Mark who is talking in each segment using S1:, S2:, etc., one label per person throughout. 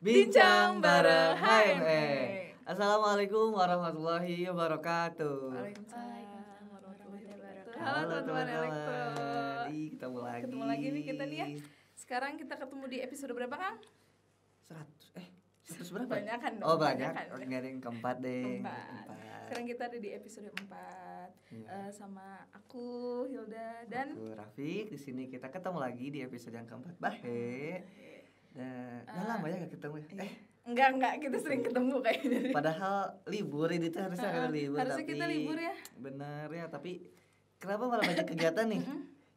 S1: Bincang bareng HME. Assalamualaikum warahmatullahi wabarakatuh.
S2: Waalaikumsalam warahmatullahi wabarakatuh.
S1: Halo teman-teman.
S2: Ketemu lagi nih kita nih ya. Sekarang kita ketemu di episode berapa, Kang?
S1: 100 berapa?
S2: Banyakan dong.
S1: Oh banyak. Enggak ada yang keempat deh.
S2: Sekarang kita ada di episode 4. Sama aku Hilda dan
S1: aku Rafiq. Di sini kita ketemu lagi di episode yang keempat. Bahe. Udah lama ya gak ketemu ya?
S2: Enggak, kita sering ketemu kayaknya.
S1: Padahal libur ini tuh harusnya ada libur.
S2: Harusnya kita libur ya.
S1: Benar ya, tapi kenapa malah banyak kegiatan nih?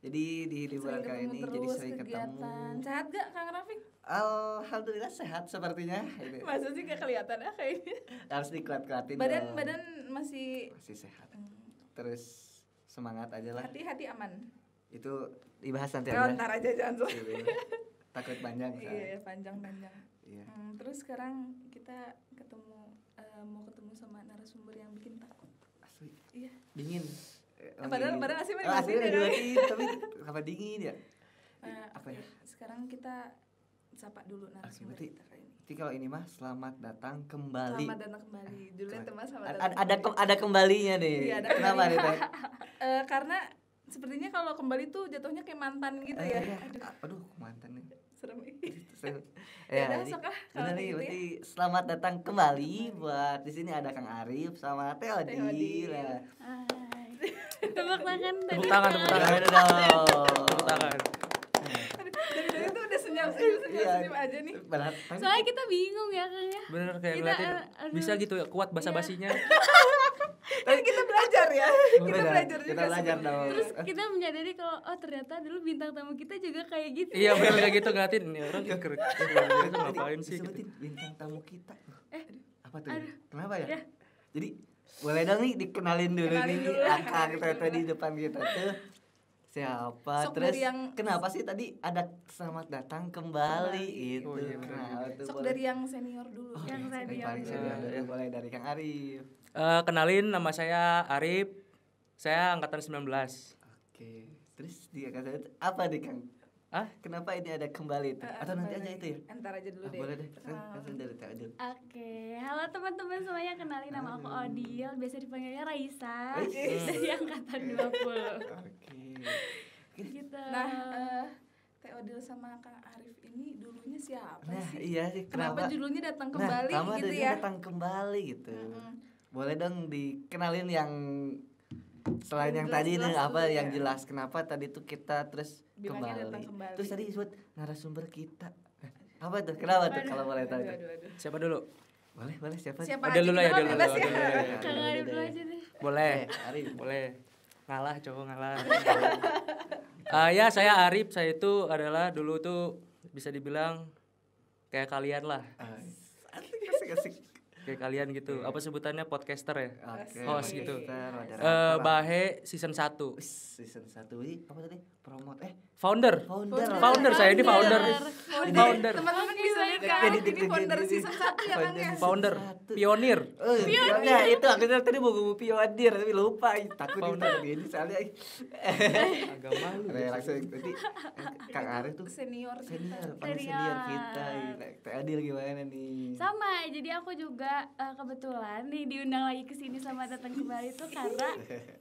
S1: Jadi di liburan kali ini jadi sering ketemu.
S2: Sehat gak Kang Rafiq?
S1: Alhamdulillah sehat sepertinya.
S2: Masa sih gak kelihatan kayaknya.
S1: Harus dikuat-kuatin.
S2: Badan masih
S1: sehat. Terus semangat aja lah.
S2: Hati aman.
S1: Itu dibahas nanti
S2: aja.
S1: Ntar
S2: aja jangan
S1: takut panjang.
S2: Iya, panjang.
S1: Iya.
S2: Terus sekarang kita mau ketemu sama narasumber yang bikin takut.
S1: Asli.
S2: Iya.
S1: Dingin.
S2: Padahal asli
S1: tapi apa dingin ya? Apa ya?
S2: Sekarang kita sapa dulu narasumber kita kali ini.
S1: Jadi kalau ini mah selamat datang kembali.
S2: Selamat datang kembali. Duluan teman selamat
S1: datang. Ada kembalinya nih.
S2: Iya, ada
S1: kenapa nih Teh?
S2: Karena sepertinya kalau kembali tuh jatuhnya kayak mantan gitu ya.
S1: Aduh, mantan nih.
S2: Serem.
S1: Ya, benar nih, berarti selamat datang kembali buat di sini ada Kang Arif sama Teh Odi.
S2: Tepuk tangan.
S3: Tepuk tangan.
S2: Dari itu udah senyum aja nih.
S4: Soalnya kita bingung ya Kang ya.
S3: Bener kayak ngeliatin bisa gitu ya, kuat basa-basinya.
S2: Tapi kita belajar ya. Kita belajar
S1: dong.
S4: Terus kita menyadari kalau ternyata dulu bintang tamu kita juga kayak gitu.
S3: Iya bener kayak gitu ngeliatin ini orang itu ngapain sih?
S1: Sebutin bintang tamu kita. Apa tuh?
S4: Aduh.
S1: Kenapa ya? Jadi boleh dong nih dikenalin dulu nih Kang Tete di depan kita tuh. Siapa?
S2: Sok
S1: Terus
S2: yang
S1: kenapa sih tadi ada selamat datang kembali itu?
S2: Sok dari yang senior dulu.
S4: Yang
S1: senior dulu. Boleh dari Kang Arif.
S3: Kenalin, nama saya Arif. Saya angkatan 19.
S1: Oke. Terus dia kata apa nih Kang? Kenapa ini ada kembali itu? Atau nanti aja itu ya?
S2: Entar aja dulu deh.
S1: Boleh deh. Dari
S4: Oke. Halo teman-teman semuanya, kenalin nama aku Odil, biasa dipanggilnya Raisa. Dari angkatan 20.
S1: Oke.
S4: Gitu.
S2: Nah, Teh Odil sama Kang Arif ini dulunya siapa sih?
S1: Iya sih.
S2: Kenapa judulnya datang kembali gitu ya?
S1: Datang kembali gitu. Boleh dong dikenalin yang selain yang tadi nih apa yang jelas kenapa tadi tuh kita terus kembali. Terus tadi disebut narasumber kita. Apa tuh? Kenapa tuh kalau boleh tahu?
S3: Siapa dulu?
S1: Boleh siapa?
S3: Udah dulu ya,
S4: Kang Arif dulu aja deh.
S3: Boleh. Arif, boleh. Ngalah cowok ngalah. Ya saya Arif, saya itu adalah dulu tuh bisa dibilang kayak kalian lah.
S1: Asik.
S3: Kayak kalian gitu. Apa sebutannya podcaster ya? Host gitu. Bahe season 1.
S1: Season 1 ini apa tadi? Promote
S3: Founder saya ini founder.
S2: Teman-teman bisa lihat kan ini founder season 1 ya Kang ya.
S3: Founder, pionir.
S1: Ya itu akhirnya tadi mau ngomong pionir tapi lupa. Takut itu begini soalnya.
S3: Agak malu.
S1: Langsung berarti Kang Arif tuh
S2: senior
S1: kita. Teh Adil gimana nih?
S4: Sama, jadi aku juga kebetulan nih diundang lagi ke sini sama datang kembali tuh karena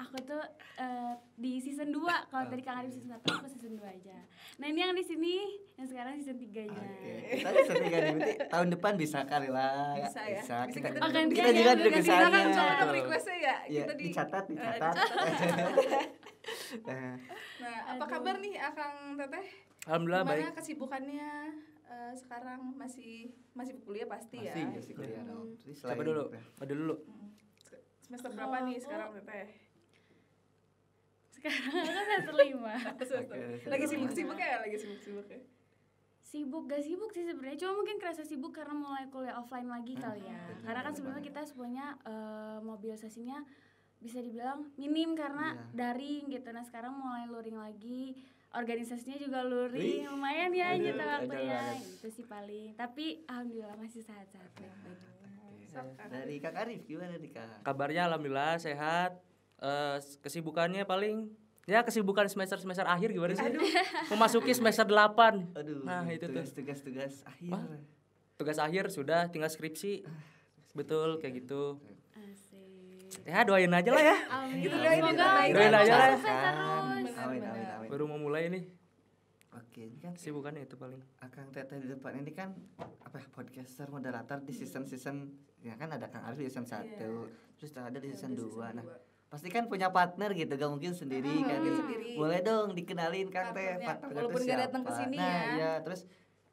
S4: aku tuh di season 2. Kalau tadi Kang Arif season 1, aku season 2 aja. Nah, ini yang di sini yang sekarang season 3-nya.
S1: Kita season 3 nih, berarti tahun depan bisa kali lah.
S2: Bisa ya.
S1: Kita
S4: juga
S1: di sana.
S2: Kan coba request-nya ya.
S1: Kita dicatat.
S2: Nah, apa kabar nih Akang Teteh?
S3: Alhamdulillah baik.
S2: Gimana kesibukannya sekarang masih kuliah pasti ya?
S1: Masih kuliah dong.
S3: Siapa dulu? Dulu.
S2: Semester berapa nih sekarang Teteh?
S4: Sekarang aku semester 5.
S2: Lagi sibuk-sibuk ya?
S4: Gak sibuk sih sebenarnya, cuma mungkin kerasa sibuk karena mulai kuliah offline lagi kali ya. Karena kan sebelumnya kita semuanya mobilisasinya bisa dibilang minim karena daring gitu. Nah sekarang mulai luring lagi, organisasinya juga luring, lumayan ya gitu waktunya. Itu sih paling. Tapi alhamdulillah masih sehat-sehat.
S1: Dari Kak Arif gimana nih Kak?
S3: Kabarnya alhamdulillah sehat. Kesibukannya paling Ya kesibukan semester akhir gimana sih? Memasuki semester 8.
S1: Aduh,
S3: nah itu
S1: tugas akhir.
S3: tugas akhir sudah, tinggal skripsi. Betul kayak gitu.
S4: Asik.
S3: Ya doain aja lah ya.
S4: Amin.
S3: Doain aja lah.
S1: Amin.
S3: Baru mau mulai nih.
S1: Oke, ini kan
S3: Sibukannya itu paling.
S1: Akang Teteh di depan ini kan apa podcaster moderator di season ya kan ada Kang Arif di season 1, terus ada di season 2. Nah, pasti kan punya partner gitu, gak mungkin sendiri kan. Boleh dong dikenalin Kang Teh partnernya
S2: walaupun
S1: tuh
S2: gak
S1: siapa.
S2: datang ke sini
S1: Nah,
S2: ya.
S1: iya, terus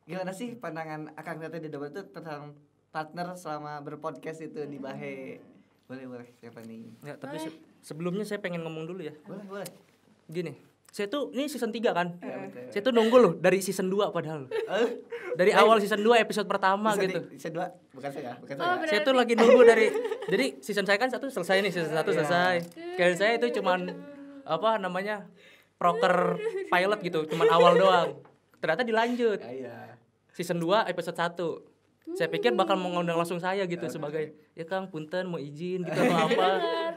S1: gimana sih pandangan Akang Teteh di depan itu tentang partner selama berpodcast itu di Bahe? Boleh siapa nih?
S3: Ya, tapi sebelumnya saya pengen ngomong dulu ya.
S1: Boleh.
S3: Gini, saya tuh ini season 3 kan.
S1: Betul.
S3: Saya tuh nunggu loh dari season 2 padahal. Dari awal season 2 episode pertama gitu.
S1: Season 2 bukan saya.
S3: Saya tuh lagi nunggu dari jadi season saya kan satu selesai nih, season 1 selesai. Kayak saya itu cuman apa namanya? Proker pilot gitu, cuman awal doang. Ternyata dilanjut.
S1: Iya.
S3: Season 2 episode 1. Saya pikir bakal mengundang langsung saya gitu sebagai ya Kang punten mau izin gitu atau apa.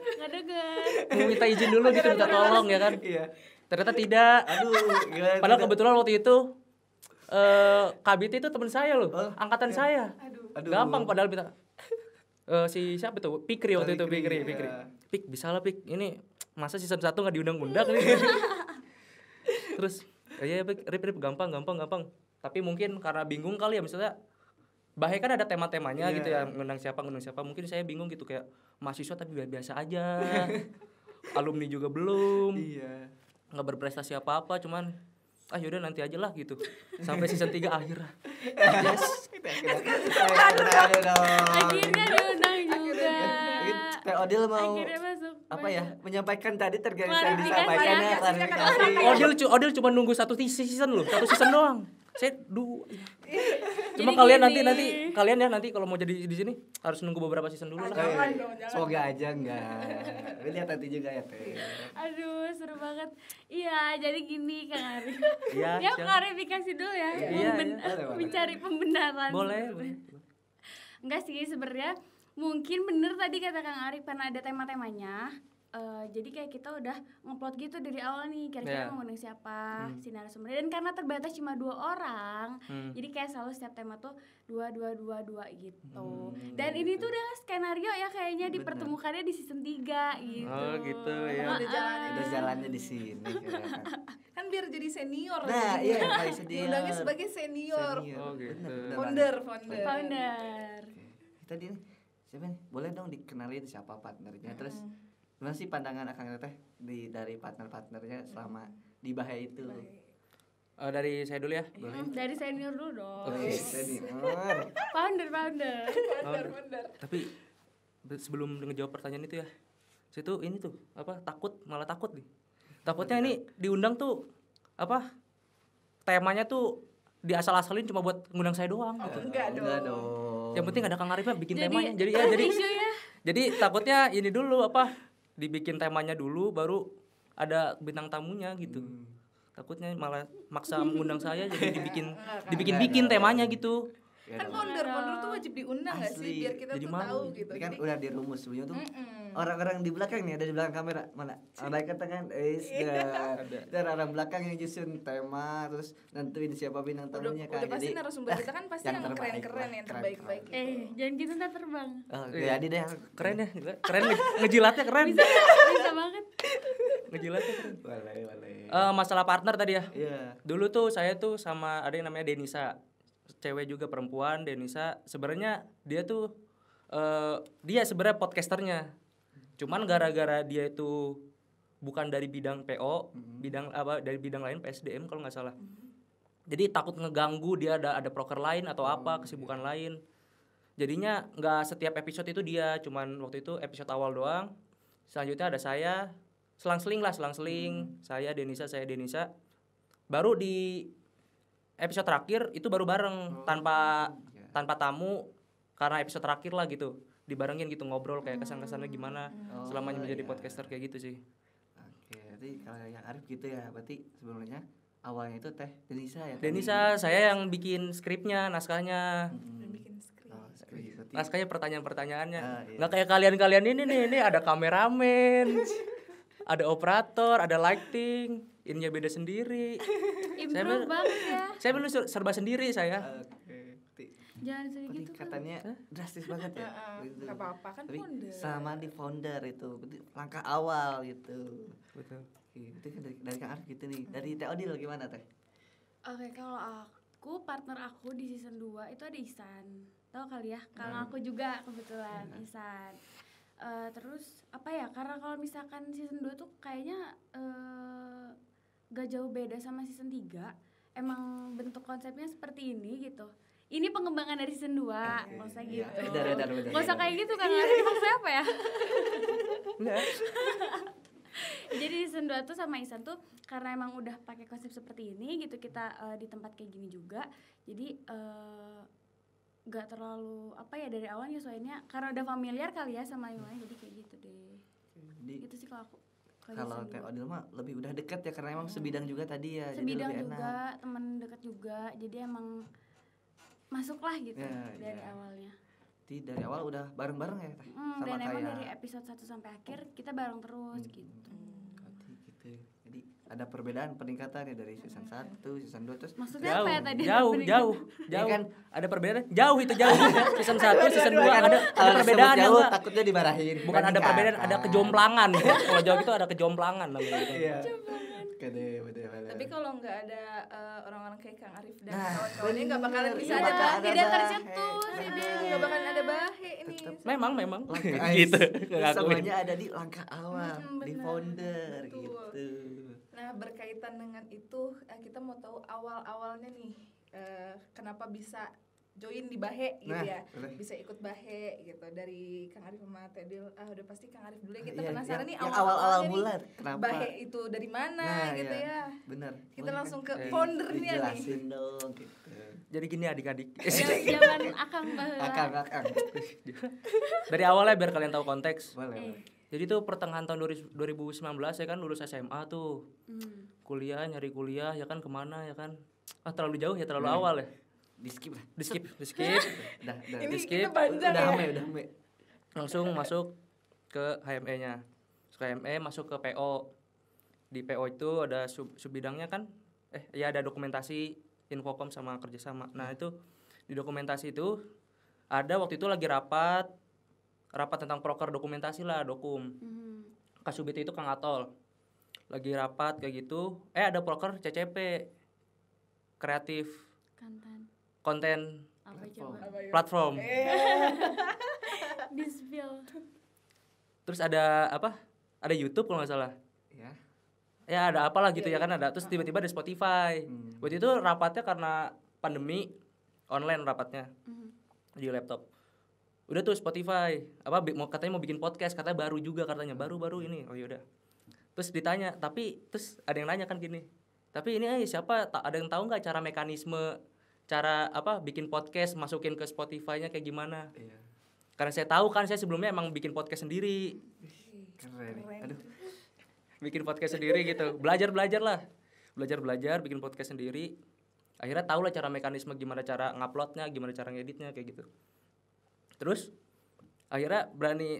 S4: Nggak dengar.
S3: Mau minta izin dulu gitu, minta tolong ya kan.
S1: Iya.
S3: Ternyata tidak.
S1: Aduh, gila.
S3: Padahal kebetulan waktu itu KBT itu teman saya loh, angkatan saya.
S1: Aduh.
S3: Gampang padahal minta. Si siapa tuh? Pikri waktu itu, Pikri.
S1: Iya.
S3: Pik, bisa lah Pik. Ini masa season 1 enggak diundang-undang nih. Terus, ya Rip gampang. Tapi mungkin karena bingung kali ya, misalnya Bahe kan ada tema-temanya gitu ya, ngundang siapa. Mungkin saya bingung gitu kayak mahasiswa tapi biasa aja. Alumni juga belum.
S1: Iya.
S3: Nggak berprestasi apa-apa, cuman yaudah nanti aja lah gitu. Sampai season 3 akhirnya. Yes.
S4: Akhirnya diundang juga.
S1: Teh Odil mau
S4: Akhirnya masuk.
S1: apa ya? Menyampaikan tadi terkait yang
S4: Klarifikasi
S1: disampaikan
S4: ya,
S1: ya, klarifikasi.
S3: Odil cuma nunggu satu season loh, satu season doang. Saya cuma kalian nanti kalian ya nanti kalau mau jadi di sini harus nunggu beberapa season dulu lah.
S2: Jangan.
S1: Semoga aja enggak. Tapi lihat nanti juga ya Teh.
S4: Aduh, seru banget. Iya, jadi gini Kang Arif.
S3: Iya,
S4: Ya
S3: siap.
S4: klarifikasi dulu ya.
S3: Iya,
S4: Mencari pembenaran.
S3: Boleh.
S4: Enggak sih sebenarnya mungkin bener tadi kata Kang Arif karena ada tema-temanya. Jadi kayak kita udah ngeplot gitu dari awal nih kira-kira mau ngundang siapa si narasumber, dan karena terbatas cuma 2 orang jadi kayak selalu setiap tema tuh 2 gitu. Dan ini tuh udah skenario ya kayaknya dipertemukannya di season 3 gitu.
S3: Oh gitu ya.
S1: Udah jalannya di sini kayaknya.
S2: Kan biar jadi senior.
S1: Nah, iya kayak sedih.
S2: Diundangnya sebagai senior.
S3: Oh gitu.
S2: Founder.
S4: Founder.
S1: Tadi nih siapa nih? Boleh dong dikenalin siapa partnernya, terus gimana sih pandangan Akang Teteh dari partnernya selama di Bahe itu?
S3: Dari saya dulu ya.
S4: Dari senior dulu dong.
S1: Oke, senior.
S4: Founder.
S3: Tapi sebelum ngejawab pertanyaan itu ya, saya tuh ini tuh malah takut nih. Takutnya ini diundang tuh apa? Temanya tuh diasal-asalin cuma buat ngundang saya doang gitu.
S2: Enggak dong.
S3: Yang penting ada Kang Arifnya bikin
S4: Jadi,
S3: temanya. Jadi takutnya ini dulu dibikin temanya dulu baru ada bintang tamunya gitu. Takutnya malah maksa mengundang saya jadi dibikin temanya gitu.
S2: Kan founder tuh wajib diundang nggak sih biar kita
S3: Jadi
S2: tuh tahu gitu.
S1: Ini kan udah dirumus sebelumnya tuh. Orang-orang di belakang nih, ada di belakang kamera. Mana? Orang kata kan dan orang belakang yang nyusun tema, terus nentuin siapa bintang tamunya kan.
S2: Udah pasti narasumber kita kan pasti yang keren-keren, yang terbaik-baik.
S4: Jangan gitu ntar terbang.
S1: Jadi deh
S3: Keren ya, keren ngejilatnya keren.
S4: Bisa banget.
S3: Ngejilatnya keren.
S1: Boleh.
S3: Masalah partner tadi ya.
S1: Iya.
S3: Dulu tuh saya tuh sama ada yang namanya Denisa. Cewek juga perempuan, Denisa. Sebenarnya dia tuh dia sebenarnya podcasternya. Cuman gara-gara dia itu bukan dari bidang PO, dari bidang lain PSDM kalau nggak salah. Jadi takut ngeganggu dia ada proker lain atau kesibukan lain. Jadinya nggak setiap episode itu dia, cuman waktu itu episode awal doang. Selanjutnya ada saya, selang-seling. Saya Denisa. Baru di episode terakhir itu baru bareng tanpa tamu karena episode terakhir lah gitu. Dibarengin gitu ngobrol kayak kesan-kesannya gimana selama menjadi podcaster kayak gitu sih.
S1: Oke, berarti kalau yang Arif gitu ya, berarti sebelumnya awalnya itu Teh Denisa ya.
S3: Denisa, saya yang bikin skripnya, naskahnya.
S2: Bikin skrip.
S3: Naskahnya pertanyaan-pertanyaannya.
S1: Iya.
S3: Nggak kayak kalian ini nih ada kameramen, ada operator, ada lighting, ininya beda sendiri.
S4: Improve banget ya.
S3: Saya belum serba sendiri saya.
S1: Oke.
S4: Jangan sedih gitu kan.
S1: Katanya drastis banget ya.
S2: Gitu. Gak apa-apa kan
S1: tapi
S2: founder.
S1: sama di founder itu langkah awal gitu.
S3: Betul.
S1: Itu kan dari Kang Arif gitu nih. Dari Teh Odil gimana Teh?
S4: Oke, kalau aku partner aku di season 2 itu ada Ihsan. Tahu kali ya? Kalau aku juga kebetulan Ihsan. Terus apa ya? Karena kalau misalkan season 2 tuh kayaknya gak jauh beda sama season 3. Emang bentuk konsepnya seperti ini gitu. Ini pengembangan dari season 2, nggak usah gitu. Nggak usah kayak gitu kan, maksudnya apa ya? Jadi di season 2 tuh sama Ihsan tuh karena emang udah pakai konsep seperti ini gitu, kita di tempat kayak gini juga. Jadi gak terlalu apa ya, dari awal nyesuainya karena udah familiar kali ya sama yang lain, jadi kayak gitu deh. Gitu sih kalau aku.
S1: Kalau Teh Odil mah lebih udah dekat ya karena emang sebidang juga tadi ya.
S4: Sebidang
S1: jadi
S4: juga, teman dekat juga. Jadi emang masuklah gitu dari awalnya.
S1: Jadi dari awal udah bareng-bareng ya Teh?
S4: Sama dan emang dari episode 1 sampai akhir kita bareng terus gitu.
S1: Gitu. Jadi ada perbedaan peningkatan ya dari season 1, season 2 terus.
S4: Maksudnya apa ya tadi?
S3: Jauh. Ya kan ada perbedaan? Jauh itu jauh. Season 1, season 2 ada perbedaan
S1: jauh, takutnya dimarahin.
S3: Bukan ada perbedaan, ada kejomplangan. Kalau jauh itu ada kejomplangan namanya.
S1: Iya. Betul.
S2: Tapi kalau nggak ada orang-orang kayak Kang Arif dan kawan-kawannya nggak bakalan bisa
S4: ada
S2: Bahe.
S4: tidak tercetus ini.
S2: Nggak bakalan ada Bahe ini.
S3: Memang.
S1: Gitu. Semuanya ada di langkah awal, di founder gitu.
S2: Nah, berkaitan dengan itu kita mau tahu awal-awalnya nih kenapa bisa join di Bahe gitu ya. Bisa ikut Bahe gitu dari Kang Arif sama Teh Odil. Udah pasti Kang Arif dulu ya, kita penasaran nih
S1: awal-awal bulan kenapa
S2: Bahe itu dari mana gitu ya.
S1: Bener.
S2: Kita langsung ke foundernya nih.
S1: Jelasin dong gitu.
S3: Jadi gini adik-adik.
S4: Jangan akang baheula.
S1: Akang.
S3: Dari awalnya biar kalian tahu konteks.
S1: Boleh.
S3: Jadi tuh pertengahan tahun 2019 ya kan lulus SMA tuh. Kuliah, nyari kuliah ya kan kemana ya kan. Terlalu jauh ya, terlalu awal ya.
S1: Di skip.
S3: Udah.
S2: Ini panjang ya.
S1: Udah hame.
S3: Langsung masuk ke HME-nya. Ke HME masuk ke PO. Di PO itu ada subbidangnya kan. Ya ada dokumentasi, infokom sama kerjasama. Nah itu di dokumentasi itu ada waktu itu lagi rapat tentang proker dokumentasi lah, dokum. Kasubit itu Kang Atol. Lagi rapat kayak gitu. Ada proker CCP. Kreatif. Konten
S4: apa coba?
S3: Platform.
S4: Di-spill.
S3: Terus ada apa? Ada YouTube kalau nggak salah. Ya ada apalah gitu ya kan ada. Terus tiba-tiba ada Spotify. Waktu itu rapatnya karena pandemi online rapatnya di laptop. Udah tuh Spotify. Katanya mau bikin podcast, katanya baru juga katanya baru ini. Oh yaudah. Terus ditanya, terus ada yang nanya kan gini. Tapi ini siapa? Ada yang tahu nggak cara mekanisme? Cara bikin podcast masukin ke Spotify-nya kayak gimana? Iya. Karena saya tahu kan saya sebelumnya emang bikin podcast sendiri.
S1: Keren. Aduh.
S3: Bikin podcast sendiri gitu. Belajar bikin podcast sendiri. Akhirnya tahu lah cara mekanisme, gimana cara nguploadnya, gimana cara ngeditnya kayak gitu. Terus akhirnya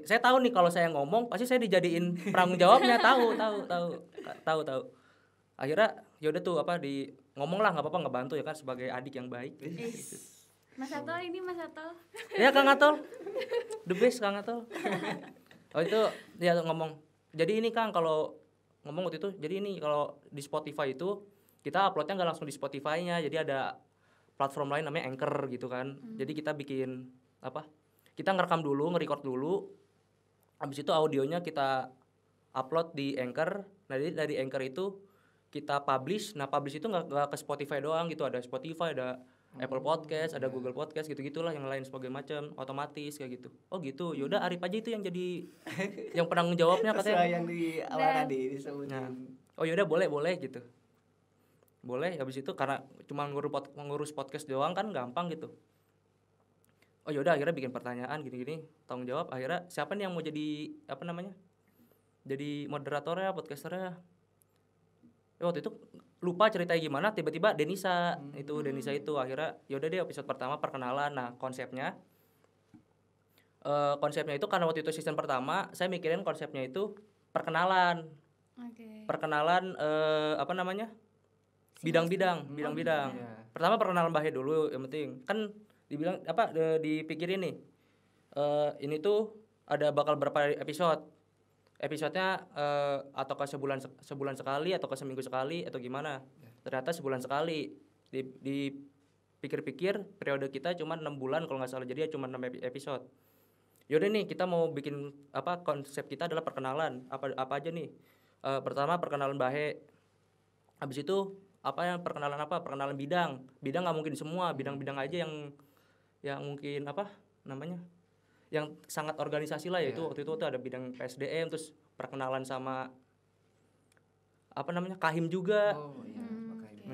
S3: saya tahu nih kalau saya ngomong pasti saya dijadiin penanggung jawabnya, tahu. Akhirnya yaudah tuh ngomong lah, nggak apa-apa, ngebantu ya kan sebagai adik yang baik.
S4: Mas Atol ini Mas Atol.
S3: Ya Kang Atol, the best Kang Atol. Oh itu dia ngomong. Jadi ini Kang kalau ngomong waktu itu, jadi ini kalau di Spotify itu kita uploadnya nggak langsung di Spotify-nya, jadi ada platform lain namanya Anchor gitu kan. Jadi kita bikin kita ngerekam dulu, nge-record dulu. Habis itu audionya kita upload di Anchor. Nah dari Anchor itu kita publish. Nah publish itu nggak ke Spotify doang gitu, ada Spotify, ada Apple Podcast, ada Google Podcast gitu-gitulah, yang lain sebagai macam otomatis kayak gitu. Oh gitu, yaudah Arif aja itu yang jadi yang penanggung jawabnya katanya.
S1: Sesuai yang di awal tadi disebutin.
S3: Nah, oh yaudah boleh gitu. Boleh, habis itu karena cuma ngurus podcast doang kan gampang gitu. Oh yaudah akhirnya bikin pertanyaan gini-gini, tanggung jawab. Akhirnya siapa nih yang mau jadi jadi moderatornya, podcasternya. Waktu itu lupa ceritanya gimana, tiba-tiba Denisa itu akhirnya yaudah deh episode pertama perkenalan. Nah konsepnya itu karena waktu itu season pertama saya mikirin konsepnya itu perkenalan. Perkenalan bidang-bidang. Pertama perkenalan Bahe dulu yang penting kan dibilang apa dipikirin nih. Ini tuh ada bakal berapa episodenya ataukah sebulan sekali ataukah seminggu sekali atau gimana. Ternyata sebulan sekali. Dipikir-pikir periode kita cuma 6 bulan kalau nggak salah, jadi ya cuma 6 episode. Yaudah nih kita mau bikin apa, konsep kita adalah perkenalan apa aja nih. Pertama perkenalan bahe, habis itu perkenalan bidang nggak mungkin semua, bidang-bidang aja yang mungkin apa namanya yang sangat organisasi lah, yaitu waktu itu tuh ada bidang PSDM, terus perkenalan sama apa namanya Kahim juga.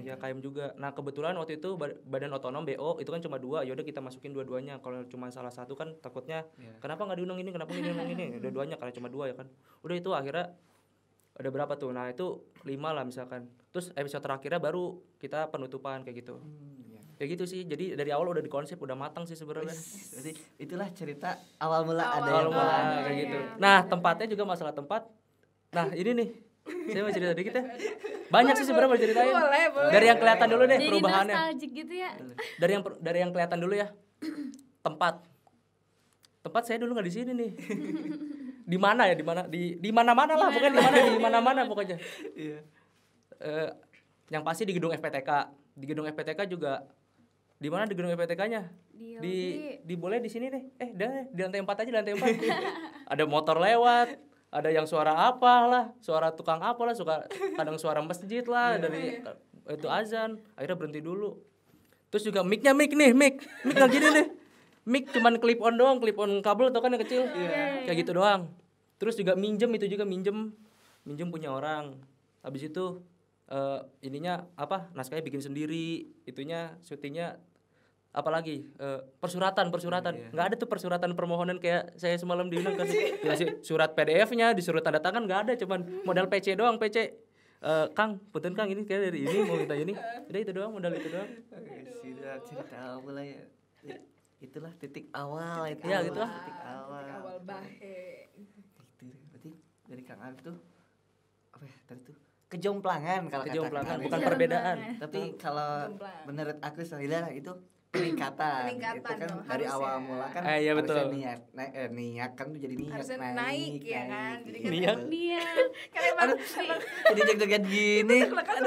S3: Ya Kahim juga. Nah kebetulan waktu itu badan otonom BO itu kan cuma 2, yaudah kita masukin dua-duanya. Kalau cuma salah satu kan takutnya kenapa nggak diundang ini, kenapa nggak diundang ini, dua-duanya karena cuma 2 ya kan. Udah itu akhirnya ada berapa tuh, nah itu 5 lah misalkan. Terus episode terakhirnya baru kita penutupan kayak gitu. Kayak gitu sih, jadi dari awal udah dikonsep, udah matang sih sebenarnya.
S1: Jadi itulah cerita awal mula
S3: kayak gitu. Nah tempatnya juga masalah tempat. Nah ini nih saya mau cerita dikit ya. Banyak sih sebenarnya mau ceritain.
S2: Boleh.
S3: Dari yang kelihatan dulu deh
S4: jadi
S3: perubahannya.
S4: Nostalgic gitu ya.
S3: Dari yang kelihatan dulu ya. Tempat saya dulu nggak di sini nih. Di mana ya? Di mana-mana lah, bukan di mana-mana pokoknya. Iya. Yang pasti di gedung FPTK. Di gedung FPTK juga. Di mana di gedung FPTK-nya? Di boleh di sini deh. Di lantai 4 aja, di lantai 4. Ada motor lewat. Ada yang suara apalah, suara tukang apalah, kadang suara masjid lah, dari itu azan. Akhirnya berhenti dulu. Terus juga mic nggak gini nih. Mic cuman clip on doang, clip on kabel atau kan yang kecil. Kayak gitu doang. Terus juga minjem punya orang. Habis itu ininya apa? Naskahnya bikin sendiri, itunya syutingnya apalagi persuratan nggak ada tuh persuratan permohonan kayak saya semalam diundang kan, dikasih surat PDF-nya disuruh tanda tangan, nggak ada, cuman modal PC doang. Kang punten Kang, ini kayak dari ini mau minta ini, udah itu doang, modal itu doang.
S1: Sudah cerita awal ya. Itulah titik awal itu.
S3: Ya gitu lah.
S1: Titik awal
S2: bahe.
S1: Itu berarti dari Kang Arif tuh apa ya tadi tuh? Kejomplangan
S3: bukan perbedaan.
S1: Tapi kalau menurut aku Sahila itu peningkatan itu kan dari awal mula kan
S3: iya betul.
S1: Niat kan jadi niat
S2: naik ya kan, jadi kan
S3: niat
S2: kan emang
S1: jadi deg-degan gini
S2: kan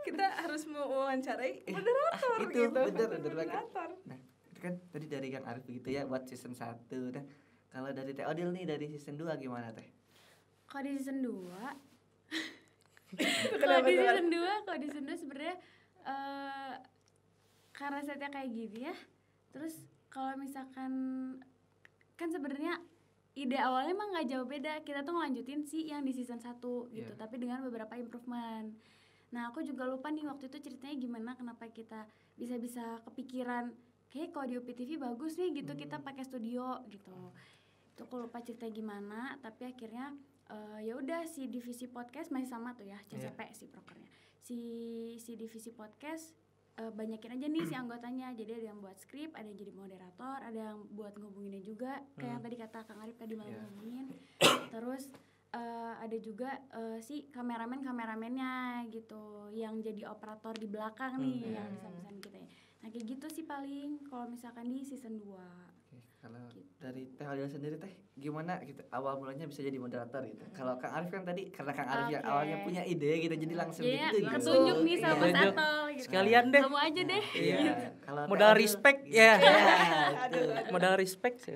S2: kita harus mewawancarai moderator
S1: itu
S2: gitu.
S1: bener banget. Nah itu kan tadi dari Kang Arif begitu ya buat season 1. Nah kalau dari Teh Odil nih dari season 2 gimana Teh?
S4: Kalau di season 2 kalau di season 2 sebenarnya karena setnya kayak gini ya. Terus kalau misalkan kan sebenarnya ide awalnya emang nggak jauh beda, kita tuh ngelanjutin sih yang di season 1 gitu, tapi dengan beberapa improvement. Nah aku juga lupa nih waktu itu ceritanya gimana, kenapa kita bisa kepikiran kayak kalau di UPTV bagus nih gitu, kita pakai studio gitu. Itu aku lupa ceritanya gimana, tapi akhirnya ya udah si divisi podcast masih sama tuh ya, CCP si prokernya. Si divisi podcast banyakin aja nih si anggotanya, jadi ada yang buat skrip, ada yang jadi moderator, ada yang buat ngehubunginnya juga kayak yang tadi kata Kang Arif tadi malah ngehubungin. Terus ada juga si kameramennya gitu yang jadi operator di belakang nih yang bisa kita ya. Nah kayak gitu sih paling kalau misalkan di season 2.
S1: Kalau dari Teh Odil sendiri Teh gimana gitu awal mulanya bisa jadi moderator gitu. Kalau Kang Arif kan tadi karena Kang Arif yang awalnya punya ide gitu jadi langsung gitu.
S4: Ketunjuk nih sama Mas Atol gitu.
S3: Sekalian deh.
S4: Kamu aja deh.
S1: Iya. Kalau
S3: modal respect ya. Modal respect sih.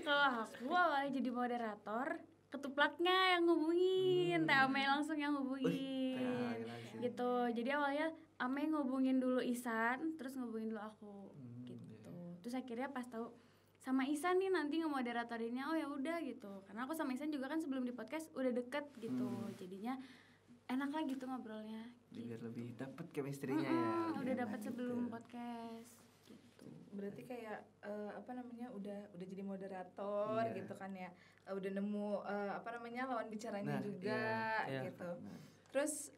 S4: Kalau aku awalnya jadi moderator, ketuplaknya yang ngubungin, Teh Ame langsung yang ngubungin. Gitu. Jadi awalnya Ame ngubungin dulu Isan, terus ngubungin dulu aku. Gitu. Terus akhirnya pas tahu sama Isan nih nanti ngemoderatorinnya, oh ya udah gitu, karena aku sama Isan juga kan sebelum di podcast udah deket gitu, jadinya enak lah gitu ngobrolnya gitu.
S1: Biar lebih dapet chemistry-nya ya
S4: udah dapet sebelum podcast gitu.
S2: Berarti kayak udah jadi moderator gitu kan ya, udah nemu lawan bicaranya juga gitu. Terus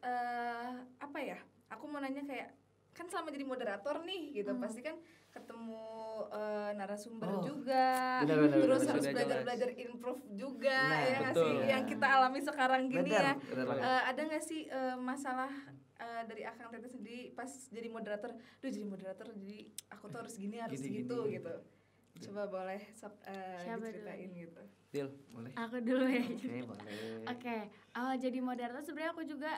S2: aku mau nanya kayak kan selama jadi moderator nih gitu pasti kan ketemu narasumber juga, terus harus belajar improve juga, ya nggak sih yang kita alami sekarang gini. Ada nggak sih masalah dari Akang Teteh sendiri pas jadi moderator, jadi aku tuh harus gini harus gitu. Coba boleh diceritain gitu.
S3: Dil,
S1: boleh.
S4: Aku dulu ya.
S1: Oke, boleh.
S4: Oke, awal jadi moderator sebenarnya aku juga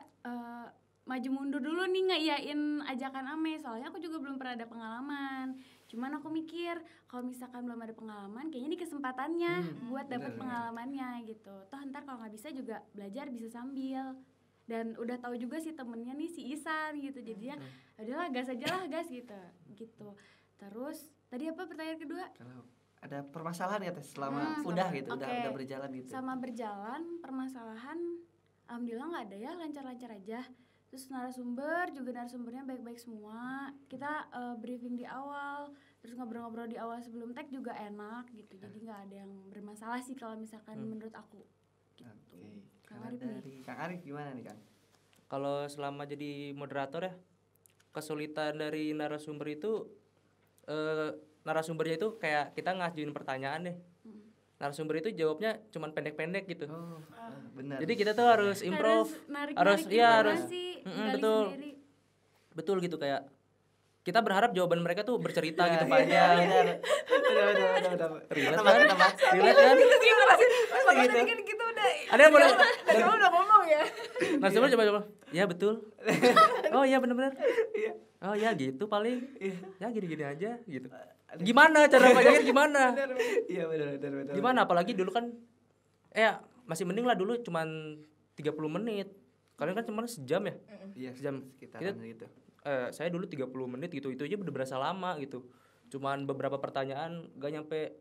S4: maju mundur dulu nih ngeiyain ajakan Ame, soalnya aku juga belum pernah ada pengalaman. Cuman aku mikir kalau misalkan belum ada pengalaman, kayaknya ini kesempatannya buat dapat pengalamannya gitu. Toh ntar kalau nggak bisa juga belajar bisa sambil. Dan udah tahu juga sih temennya nih si Isan gitu, jadinya udahlah gas aja lah gas gitu. Terus tadi apa pertanyaan kedua?
S1: Kalau ada permasalahan ya Teh selama udah berjalan gitu.
S4: Sama berjalan permasalahan, alhamdulillah nggak ada ya, lancar-lancar aja. Terus narasumbernya baik-baik semua. Kita briefing di awal, terus ngobrol-ngobrol di awal sebelum tag juga enak gitu. Jadi nggak ada yang bermasalah sih kalau misalkan menurut aku. Gitu.
S1: Oke. Kang Arif gimana nih Kang?
S3: Kalau selama jadi moderator ya, kesulitan dari narasumber itu narasumbernya itu kayak kita ngajuin pertanyaan deh. Narasumber itu jawabnya cuman pendek-pendek gitu.
S1: Benar.
S3: Jadi kita tuh harus improve, harus betul gitu, kayak kita berharap jawaban mereka tuh bercerita gitu panjang.
S1: Udah.
S3: Relate kan?
S2: Gitu. Kan kita
S3: ada yang boleh
S2: udah ngomong ya.
S3: Narasumber coba. Ya betul. Oh iya benar-benar. Oh ya gitu paling. Ya gini-gini aja gitu. Gimana cara bacanya gimana?
S1: Iya benar.
S3: Gimana apalagi dulu kan masih mending lah dulu cuman 30 menit. Kalian kan cuma sejam ya?
S1: Iya,
S3: sejam
S1: sekitaran gitu.
S3: Saya dulu 30 menit gitu. Itu aja udah berasa lama gitu. Cuman beberapa pertanyaan gak nyampe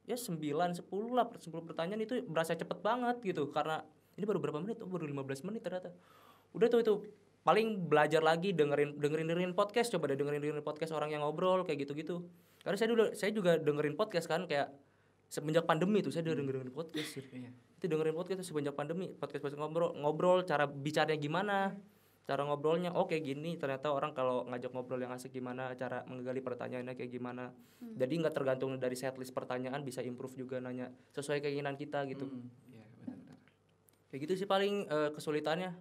S3: ya 9 10 lah, 10 pertanyaan itu berasa cepet banget gitu. Karena ini baru berapa menit? Baru 15 menit ternyata. Udah tuh itu paling belajar lagi dengerin podcast, coba deh dengerin podcast orang yang ngobrol kayak gitu-gitu. Karena saya juga dengerin podcast kan, kayak semenjak pandemi tuh saya dengerin podcast sih. Itu dengerin podcast semenjak pandemi, podcast ngobrol cara bicaranya gimana, cara ngobrolnya kayak gini, ternyata orang kalau ngajak ngobrol yang asik gimana, cara menggali pertanyaannya kayak gimana. Jadi nggak tergantung dari setlist pertanyaan, bisa improve juga nanya sesuai keinginan kita gitu.
S1: Iya, benar.
S3: Kayak gitu sih paling kesulitannya.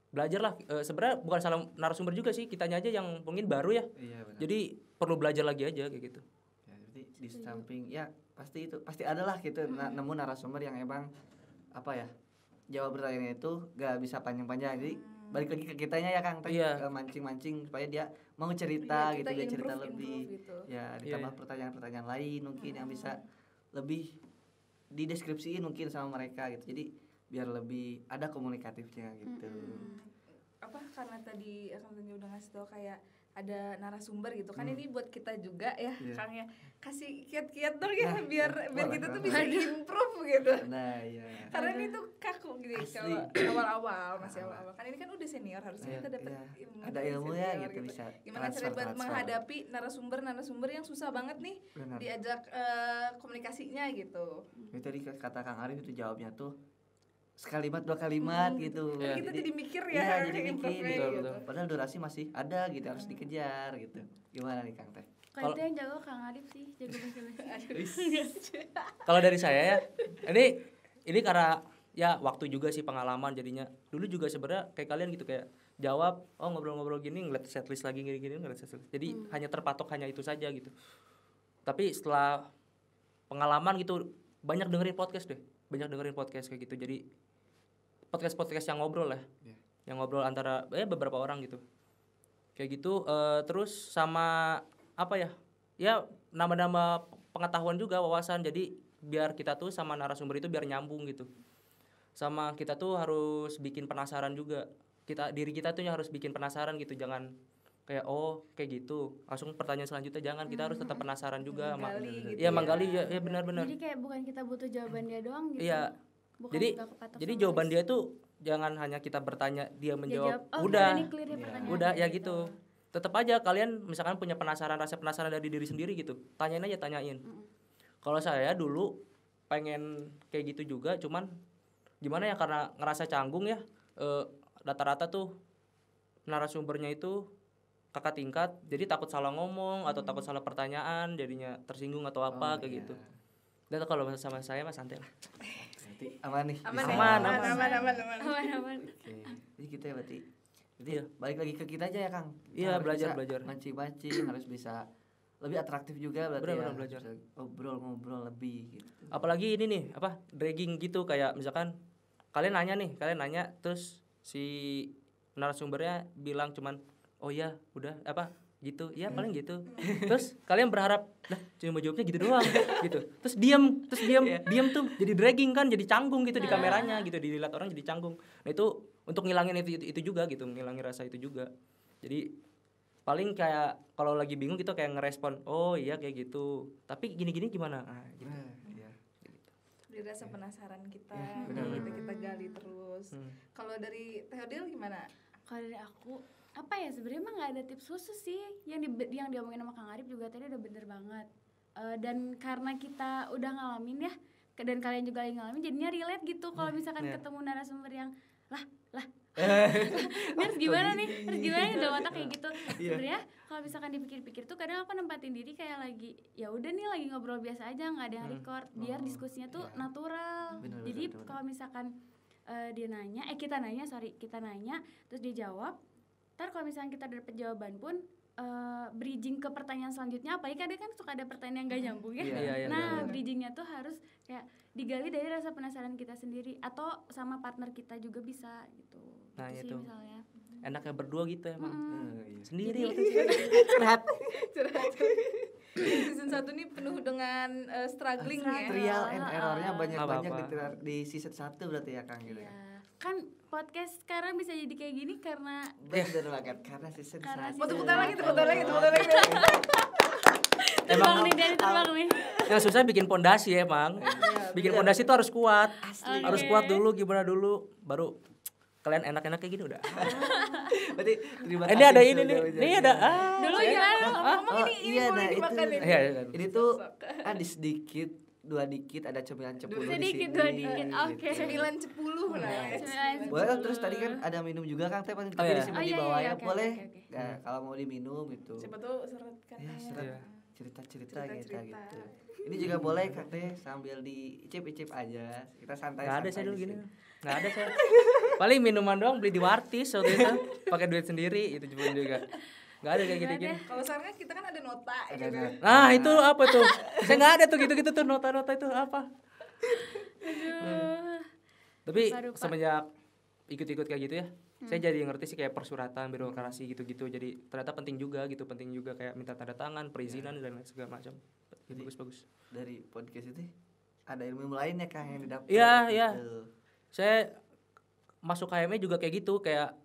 S3: Belajar lah, sebenarnya bukan salah narasumber juga sih, kitanya aja yang mungkin baru ya.
S1: Iya, benar.
S3: Jadi perlu belajar lagi aja kayak gitu.
S1: Ya, jadi di samping ya pasti ada lah gitu nemu narasumber yang emang jawab pertanyaannya itu gak bisa panjang-panjang. Jadi balik lagi ke kitanya ya Kang, mancing-mancing supaya dia mau cerita gitu, dia cerita lebih gitu. Ya ditambah pertanyaan-pertanyaan lain mungkin yang bisa lebih dideskripsiin mungkin sama mereka gitu. Jadi biar lebih ada komunikatifnya gitu.
S2: Karena tadi Kang Tanya udah ngasih tau kayak ada narasumber gitu kan, ini buat kita juga ya Kang ya, kasih kiat-kiat dong ya biar kita tuh bisa improve gitu.
S1: Nah iya.
S2: Karena ini tuh kaku gitu kalau awal-awal kan ini kan udah senior, harusnya kita dapat
S1: ada ilmunya gitu bisa.
S2: Gimana cara buat menghadapi narasumber yang susah banget nih diajak komunikasinya gitu.
S1: Itu tadi kata Kang Arif itu jawabnya tuh sekalimat 2 kalimat gitu.
S2: Kita jadi mikir ya,
S1: jadi mikir
S2: gitu.
S1: Padahal durasi masih ada gitu, harus dikejar gitu. Gimana nih Kang Teh?
S4: Kalau itu yang jago Kang Arif sih, jago basa-basi.
S3: Kalau dari saya ya, ini karena ya waktu juga sih, pengalaman jadinya. Dulu juga sebenarnya kayak kalian gitu, kayak jawab ngobrol-ngobrol gini, ngeliat setlist lagi gini-gini, ngeliat setlist. Jadi hanya terpatok hanya itu saja gitu. Tapi setelah pengalaman gitu, banyak dengerin podcast kayak gitu. Jadi podcast yang ngobrol lah, yang ngobrol antara beberapa orang gitu, kayak gitu. Terus sama ya nambah pengetahuan juga, wawasan. Jadi biar kita tuh sama narasumber itu biar nyambung gitu. Sama kita tuh harus bikin penasaran juga. Diri kita tuh harus bikin penasaran gitu, jangan kayak kayak gitu langsung pertanyaan selanjutnya, jangan. Kita harus tetap penasaran juga, menggali ya benar-benar.
S4: Jadi kayak bukan kita butuh jawaban dia doang gitu.
S3: Iya. Jadi jawaban dia tuh jangan hanya kita bertanya dia menjawab. Udah ya gitu. Tetap aja kalian misalkan punya rasa penasaran dari diri sendiri gitu, tanyain. Kalau saya dulu pengen kayak gitu juga, cuman gimana ya, karena ngerasa canggung ya, rata-rata tuh narasumbernya itu kakak tingkat, jadi takut salah ngomong atau takut salah pertanyaan, jadinya tersinggung atau kayak gitu. Dan kalau sama saya mah santai lah.
S1: Aman nih.
S2: Aman.
S1: Oke. Jadi kita berarti Jadi balik lagi ke kita aja ya Kang.
S3: Iya, belajar.
S1: Mancing-mancing harus bisa lebih atraktif juga berarti
S3: benar,
S1: ya.
S3: Belajar.
S1: Ngobrol lebih gitu.
S3: Apalagi ini nih, dragging gitu, kayak misalkan kalian nanya terus si narasumbernya bilang cuman oh ya udah gitu ya paling gitu. Terus kalian berharap lah cuma jawabnya gitu doang gitu. Terus diam tuh jadi dragging kan, jadi canggung gitu di kameranya gitu, dilihat orang jadi canggung. Nah itu untuk ngilangin itu juga gitu, ngilangin rasa itu juga. Jadi paling kayak kalau lagi bingung gitu kayak ngerespon oh iya kayak gitu, tapi gini-gini gimana gitu.
S2: Jadi rasa penasaran kita kita gali terus. Kalau dari Theodil gimana?
S4: Kalau dari aku apa ya, sebenarnya mah nggak ada tips khusus sih, yang diomongin sama Kang Arif juga tadi udah bener banget. Dan karena kita udah ngalamin ya, dan kalian juga lagi ngalamin, jadinya relate gitu. Kalau misalkan ketemu narasumber yang ini harus gimana nih dalam otak kayak gitu. Sebenarnya kalau misalkan dipikir-pikir tuh kadang aku nempatin diri kayak lagi ya udah nih lagi ngobrol biasa aja, nggak ada yang record, biar diskusinya tuh natural. Jadi kalau misalkan kita nanya terus dia jawab, ntar kalau misalnya kita dapet jawaban pun bridging ke pertanyaan selanjutnya, apalagi kadang kan suka ada pertanyaan yang gak nyambung ya. Bridgingnya tuh harus kayak digali dari rasa penasaran kita sendiri atau sama partner kita juga bisa gitu.
S3: Nah
S4: itu
S3: itu
S4: sih misalnya
S3: enaknya berdua gitu emang. Sendiri
S2: curhat. Season 1 nih penuh dengan struggling ya.
S1: Trial and errornya banyak di season 1 berarti ya Kang gitu.
S4: Kan podcast sekarang bisa jadi kayak gini karena
S1: bener banget, karena season 1.
S2: Tepuk tangan lagi.
S3: Emang
S4: terbang nih.
S3: Yang susah bikin pondasi emang. Bikin pondasi itu harus kuat. Harus kuat dulu, gimana dulu baru kalian enak-enak kayak gini udah.
S1: Berarti terima kasih.
S3: Ini ada ini nih. Ini ada
S2: dulu gimana? Ngomong ini boleh dimakan ini.
S1: Ini tuh ada sedikit dua dikit ada cemilan cepuluh di sini.
S4: Dua dikit. Oke.
S2: Cemilan cepuluh lah.
S1: Boleh kan, terus tadi kan ada minum juga Kang Teh, tapi disimpan di bawah ya. Boleh. Nah, kalau mau diminum gitu.
S2: Siapa tuh seret kan.
S1: Ya, seret. Cerita gitu. Ini juga boleh Kang Teh sambil diicip-icip aja. Kita santai.
S3: Enggak ada saya dulu gini. Enggak ada saya. Paling minuman doang beli di Wartis waktu itu. Pakai duit sendiri itu juga. Enggak ada kayak gini-gini.
S2: Kalau sekarang kan kita kan ada nota gitu.
S3: Nah, itu apa tuh? Saya enggak ada tuh gitu-gitu tuh nota-nota itu apa. Tapi semenjak ikut-ikut kayak gitu ya, saya jadi ngerti sih kayak persuratan, birokrasi gitu-gitu. Jadi ternyata penting juga kayak minta tanda tangan, perizinan dan segala macam. Jadi bagus-bagus.
S1: Dari podcast itu ada ilmu lainnya Kang yang didapat.
S3: Iya. Saya masuk KME juga kayak gitu, kayak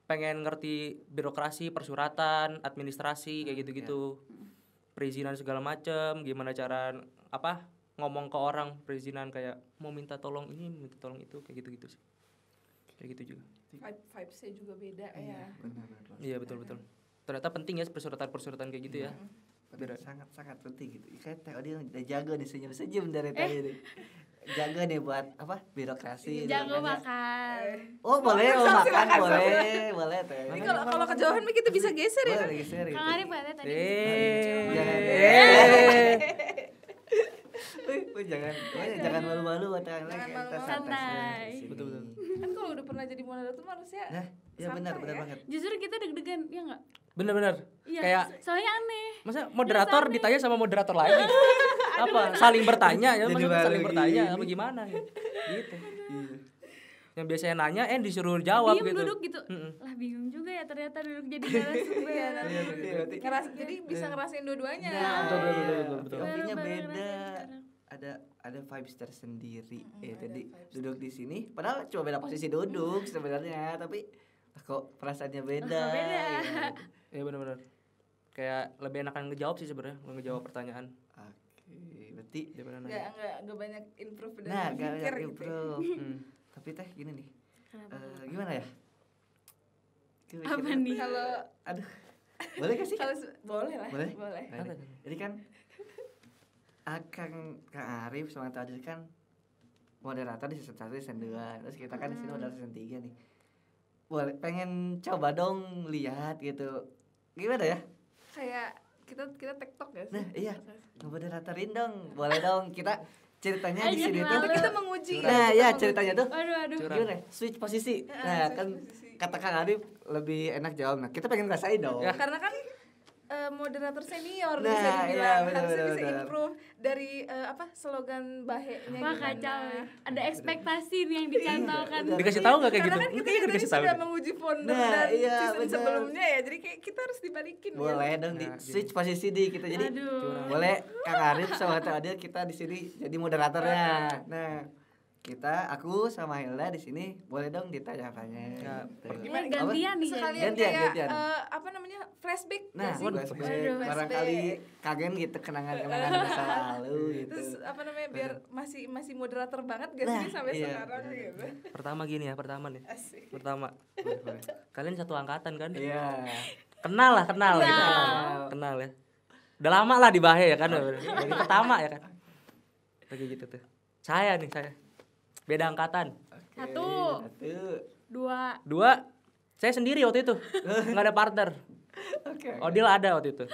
S3: pengen ngerti birokrasi, persuratan, administrasi kayak gitu-gitu. Perizinan segala macam, gimana cara ngomong ke orang perizinan, kayak mau minta tolong ini, minta tolong itu, kayak gitu-gitu sih. Kayak gitu juga.
S2: Vibes-nya juga beda ya.
S1: Benar.
S3: Iya, betul. Ternyata penting ya persuratan kayak gitu ya.
S1: Sangat penting gitu. Kayak Theodil udah jago nih senyum dari tadi nih. Jago nih buat birokrasi.
S4: Jago makan.
S1: Oh boleh, makan boleh Teh.
S2: Ini kalau kejauhan kita bisa geser ya.
S4: Kang Arif ada tadi.
S1: Jangan malu-malu kita
S4: santai.
S3: Betul.
S2: Kan kalau udah pernah jadi moderator manusia.
S1: Nah, ya benar banget.
S4: Justru kita deg-degan, ya enggak?
S3: Bener.
S4: Iya,
S3: kayak
S4: soalnya aneh.
S3: Masa moderator ditanya sama moderator lain? Saling bertanya ya, maksudnya saling bertanya apa gimana gitu. Yang biasanya nanya disuruh jawab gitu.
S4: Duduk gitu. Lah bingung juga ya ternyata duduk jadi narasumber.
S2: Jadi bisa ngerasain dua-duanya.
S3: Betul.
S1: Kopinya beda. Ada vibes tersendiri. Tadi duduk di sini padahal cuma beda posisi duduk sebenarnya, tapi kok perasaannya beda.
S3: Iya benar. Kayak lebih enakan ngejawab sih sebenarnya, ngejawab pertanyaan.
S1: Oke, berarti
S2: enggak banyak improve dan
S1: enggak
S2: mikir
S1: gitu. Tapi Teh gini nih. Gimana ya?
S4: Apa nih?
S2: Kalau
S1: boleh gak sih?
S2: Boleh lah.
S1: Boleh.
S2: Nah,
S1: jadi kan Kang Arif sama Tadil kan moderator di season 1, season 2. Terus kita kan di sini udah season 3 nih. Boleh, pengen coba dong lihat gitu. Gimana ya?
S2: Kayak kita TikTok ya sih?
S1: Nah, iya. Moderatorin dong. Boleh dong. Kita ceritanya di sini tuh
S2: kita menguji.
S1: Nah, ya ceritanya tuh.
S4: Aduh.
S1: Gimana? Switch posisi. Nah, kan kata Kang Arif lebih enak jawab. Nah, kita pengen ngerasain dong.
S2: Ya, karena kan moderator senior
S1: nah,
S2: bisa dibilang harusnya bisa
S1: bener.
S2: improve dari slogan baheknya.
S4: Wah kacau. Ada ekspektasi nih yang dicantolkan.
S3: Dikasih tahu nggak kayak gitu?
S2: Karena kan kita
S3: dikasih tahu.
S2: sudah menguji founder dan season
S1: bener.
S2: sebelumnya ya, jadi kayak kita harus dibalikin.
S1: Boleh dong di switch posisi di kita jadi.
S4: Aduh.
S1: Boleh Kang Arif sama Teh Adil kita di sini jadi moderatornya. Nah, aku sama Hilda di sini boleh dong ditanya-tanya.
S2: Gimana
S4: gantian nih.
S2: Sekalian
S1: Gantian.
S2: kayak apa namanya flashback.
S1: Nah,
S2: flashback.
S1: barangkali kagen gitu kenangan-kenangan masa lalu gitu.
S2: Terus apa namanya biar masih moderator banget gak sih sampai sekarang gitu.
S3: Pertama gini ya, pertama nih.
S2: Asik.
S3: Pertama. Kalian satu angkatan kan?
S1: Iya.
S3: Kenal gitu. Kenal ya. Udah lama lah di Bahe ya kan. Dari pertama ya kan. Lagi gitu tuh. Saya. Beda angkatan.
S4: Satu. Dua. Saya sendiri waktu itu. Enggak ada partner. Odil ada waktu itu.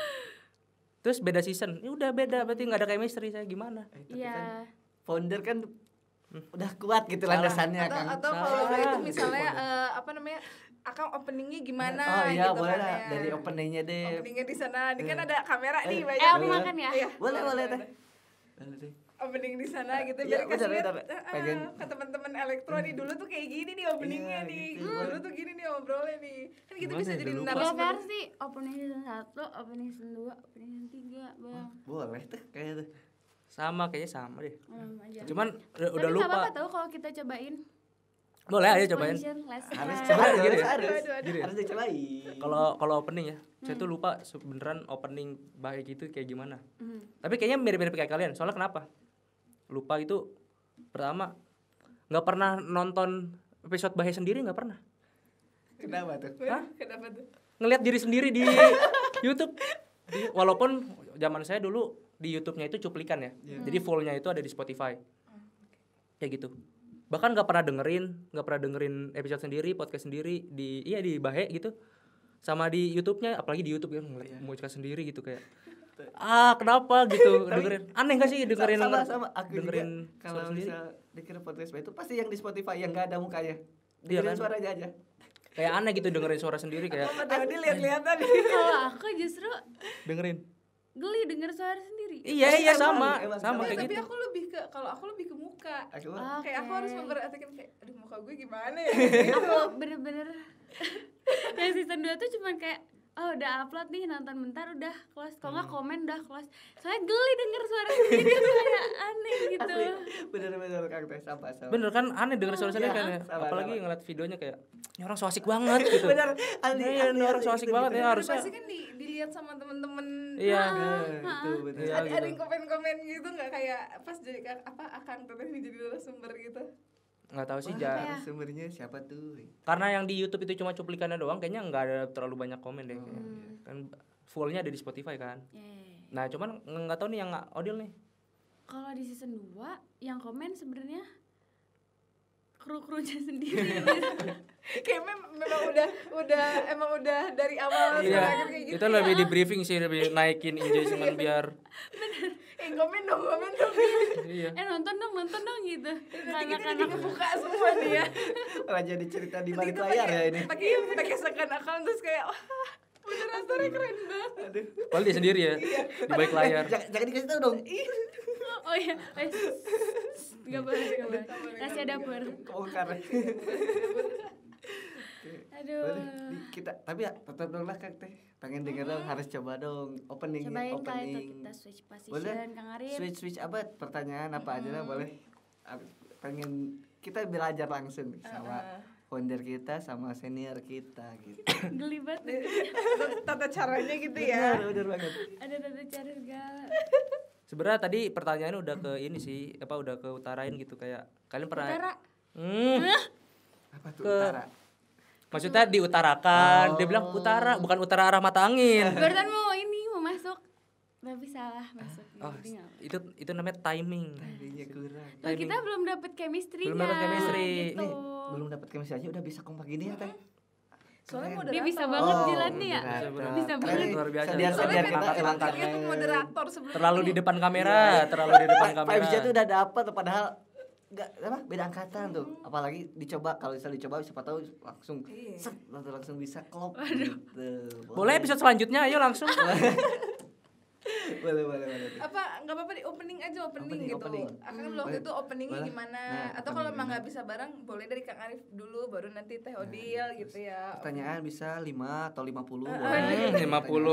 S4: Terus beda season. Ya udah beda, berarti enggak ada chemistry saya gimana? Iya.
S1: Founder kan udah kuat gitu landasannya kan.
S2: Atau kalau itu misalnya apa namanya akang openingnya gimana
S1: Oh iya
S2: gitu
S1: boleh
S2: kan
S1: lah
S2: ya.
S1: dari openingnya deh.
S2: Openingnya di sana, ini kan ada kamera nih banyak.
S4: Aku makan ya.
S2: Iya.
S1: Boleh teh.
S2: Opening di sana gitu
S1: Iya,
S2: biar kasih lihat
S1: pengen
S2: ke teman-teman elektro nih dulu tuh kayak gini nih openingnya
S1: Iya,
S2: nih.
S1: gitu.
S2: Dulu tuh gini nih ngobrolnya nih. Kan gitu
S3: Gimana
S2: bisa
S3: ya,
S2: jadi
S3: udah lupa.
S4: Dua
S2: narasumber.
S4: versi, opening season 1, opening season 2, opening season 3, Bang.
S1: Boleh tuh kayaknya tuh.
S3: Kayaknya sama deh.
S4: Aja.
S3: Cuman udah
S4: Tapi nggak
S3: lupa.
S4: apa-apa tahu kalau kita cobain.
S3: Boleh aja cobain.
S4: Position, last
S1: Harus
S4: time.
S1: coba
S3: Gini ya?
S1: harus dicobain.
S3: Kalau opening ya, saya tuh lupa beneran opening baik gitu kayak gimana.
S4: Hmm.
S3: Tapi kayaknya mirip-mirip kayak kalian. Soalnya kenapa? Lupa itu pertama nggak pernah nonton episode Bahe sendiri, nggak pernah.
S1: Kenapa tuh?
S2: Kenapa tuh?
S3: Ngelihat diri sendiri di YouTube. Walaupun zaman saya dulu di YouTube-nya itu cuplikan ya. Jadi full-nya itu ada di Spotify. Kayak gitu. Bahkan nggak pernah dengerin episode sendiri, podcast sendiri di Bahe gitu. Sama di YouTube-nya, apalagi di YouTube kan ngeliat musik sendiri gitu kayak kenapa gitu dengerin. Aneh gak sih dengerin
S1: sama aku
S3: dengerin
S1: juga, kalau misal dengerin podcast itu pasti yang di Spotify yang enggak ada mukanya.
S3: Iya
S1: Dengerin
S3: kan?
S1: suaranya aja.
S3: Kayak aneh gitu dengerin suara sendiri kayak
S2: Tadi lihat-lihatan.
S4: Kalau aku justru
S3: dengerin.
S4: geli denger suara sendiri.
S3: Iya sama
S1: emang
S3: sama
S1: sama.
S3: kayak
S2: Tapi
S3: gitu.
S2: aku lebih ke muka. Kayak aku
S4: Oke.
S2: harus memperhatikan kayak aduh muka gue gimana ya.
S4: Aku bener-bener yang season 2 tuh cuman kayak udah upload nih, nonton bentar udah close, kalau nggak komen udah close. Soalnya geli denger suara sendiri kayak aneh gitu.
S1: Bener-bener Kang Teh sama.
S3: Bener kan aneh denger suara sendiri kan ya.
S1: sama,
S3: Apalagi
S1: sama.
S3: ngeliat videonya kayak ini orang so asik banget gitu.
S1: Bener. Aneh.
S3: Iya, ini orang so asik banget ya harusnya.
S2: Pasti kan dilihat sama temen-temen.
S3: Iya.
S1: Itu bener.
S3: Iya,
S2: Ada
S3: gitu.
S2: yang komen-komen gitu nggak kayak pas jadi akang teteh ini jadi narasumber gitu.
S3: Nggak tahu sih
S4: ya?
S1: Sumbernya siapa tuh?
S3: karena yang di YouTube itu cuma cuplikannya doang, kayaknya nggak ada terlalu banyak komen deh. Kan fullnya ada di Spotify kan.
S4: Yeah.
S3: Nah cuman nggak tahu nih yang Odil nih.
S4: Kalau di season 2 yang komen sebenarnya kru-krunya sendiri.
S2: Kayak memang udah dari awal sampai akhir kayak gitu.
S3: Itu lebih di briefing sih, lebih naikin engagement biar
S2: Komen dong.
S3: iya.
S4: nonton dong gitu.
S2: Nanti kita jadi kebuka semua nih ya.
S1: Malah jadi cerita di balik
S2: Kita
S1: layar ya ini.
S2: pakai second account terus kayak wah moderatornya keren banget.
S1: Aduh.
S3: Paling dia sendiri ya di balik layar.
S1: Jangan dikasih tahu dong.
S4: Oh iya. Gak boleh. Rahasia dapur.
S1: Kebongkar.
S4: Aduh.
S1: Kita tapi ya tetap dong lah Kang Teh. Pengen denger dong, harus coba dong opening.
S4: Cobain kali itu kita switch position,
S1: Boleh?
S4: Kang Arif.
S1: Switch apa pertanyaan apa aja lah boleh. Pengen kita belajar langsung nih sama founder kita sama senior kita gitu.
S4: Geli banget.
S2: Tata caranya gitu ya.
S1: Bener banget.
S4: Ada tata cara segala.
S3: Sebenarnya tadi pertanyaannya udah ke ini sih, udah ke utarain gitu kayak kalian pernah
S4: Utara.
S1: Apa tuh
S3: Ke-
S1: utara?
S3: Maksudnya diutarakan, dia
S1: Oh.
S3: bilang utara, bukan utara arah mata angin.
S4: Barusan mau masuk. Tapi salah masuk.
S3: Oh,
S4: Jadi nggak.
S3: itu namanya timing.
S1: Timingnya kurang.
S4: Tuh, kita belum dapet chemistry-nya.
S3: Belum dapet chemistry.
S4: Gitu.
S1: Nih, belum dapat chemistry aja udah bisa kompak gini ya Teh.
S2: Soalnya moderator.
S4: Dia bisa banget jilat nih ya. Bisa banget.
S3: Luar biasa.
S2: Soalnya
S1: kita emang
S2: dia tuh moderator sebelumnya.
S3: Terlalu di depan kamera, terlalu di depan kamera.
S1: Vibes-nya tuh udah dapet padahal enggak apa beda angkatan tuh. Apalagi dicoba, kalau misalnya dicoba siapa tahu langsung set langsung bisa klop gitu.
S3: Boleh episode selanjutnya ayo langsung.
S1: boleh.
S2: Apa enggak apa-apa di opening aja gitu. Akan waktu itu openingnya gimana? Atau kalau emang enggak bisa bareng boleh dari Kang Arif dulu baru nanti Teh Odil gitu ya.
S1: Pertanyaan bisa 5 atau 50
S3: 50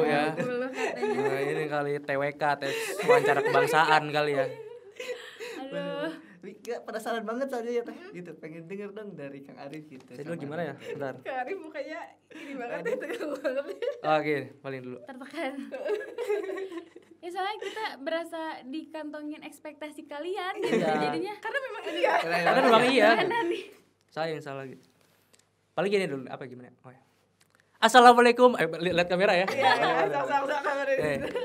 S3: ya. Nah, ini kali TWK, tes wawancara kebangsaan kali ya.
S4: Aduh.
S1: Gak penasaran banget soalnya ya Teh gitu, pengen denger dong dari Kang Arif gitu.
S3: Saya dulu gimana ya? Bentar.
S2: Kang Arif mukanya ini banget ya, tegang banget.
S3: Oke, paling dulu.
S4: Tertekan. Ya soalnya kita berasa dikantongin ekspektasi kalian gitu jadinya.
S2: Karena memang iya.
S3: Karena memang iya.
S4: Mana nih?
S3: Saya yang salah gitu. Paling gini dulu, apa gimana? Oh ya. Assalamualaikum. Lihat kamera ya.
S2: Iya, sama-sama kamera.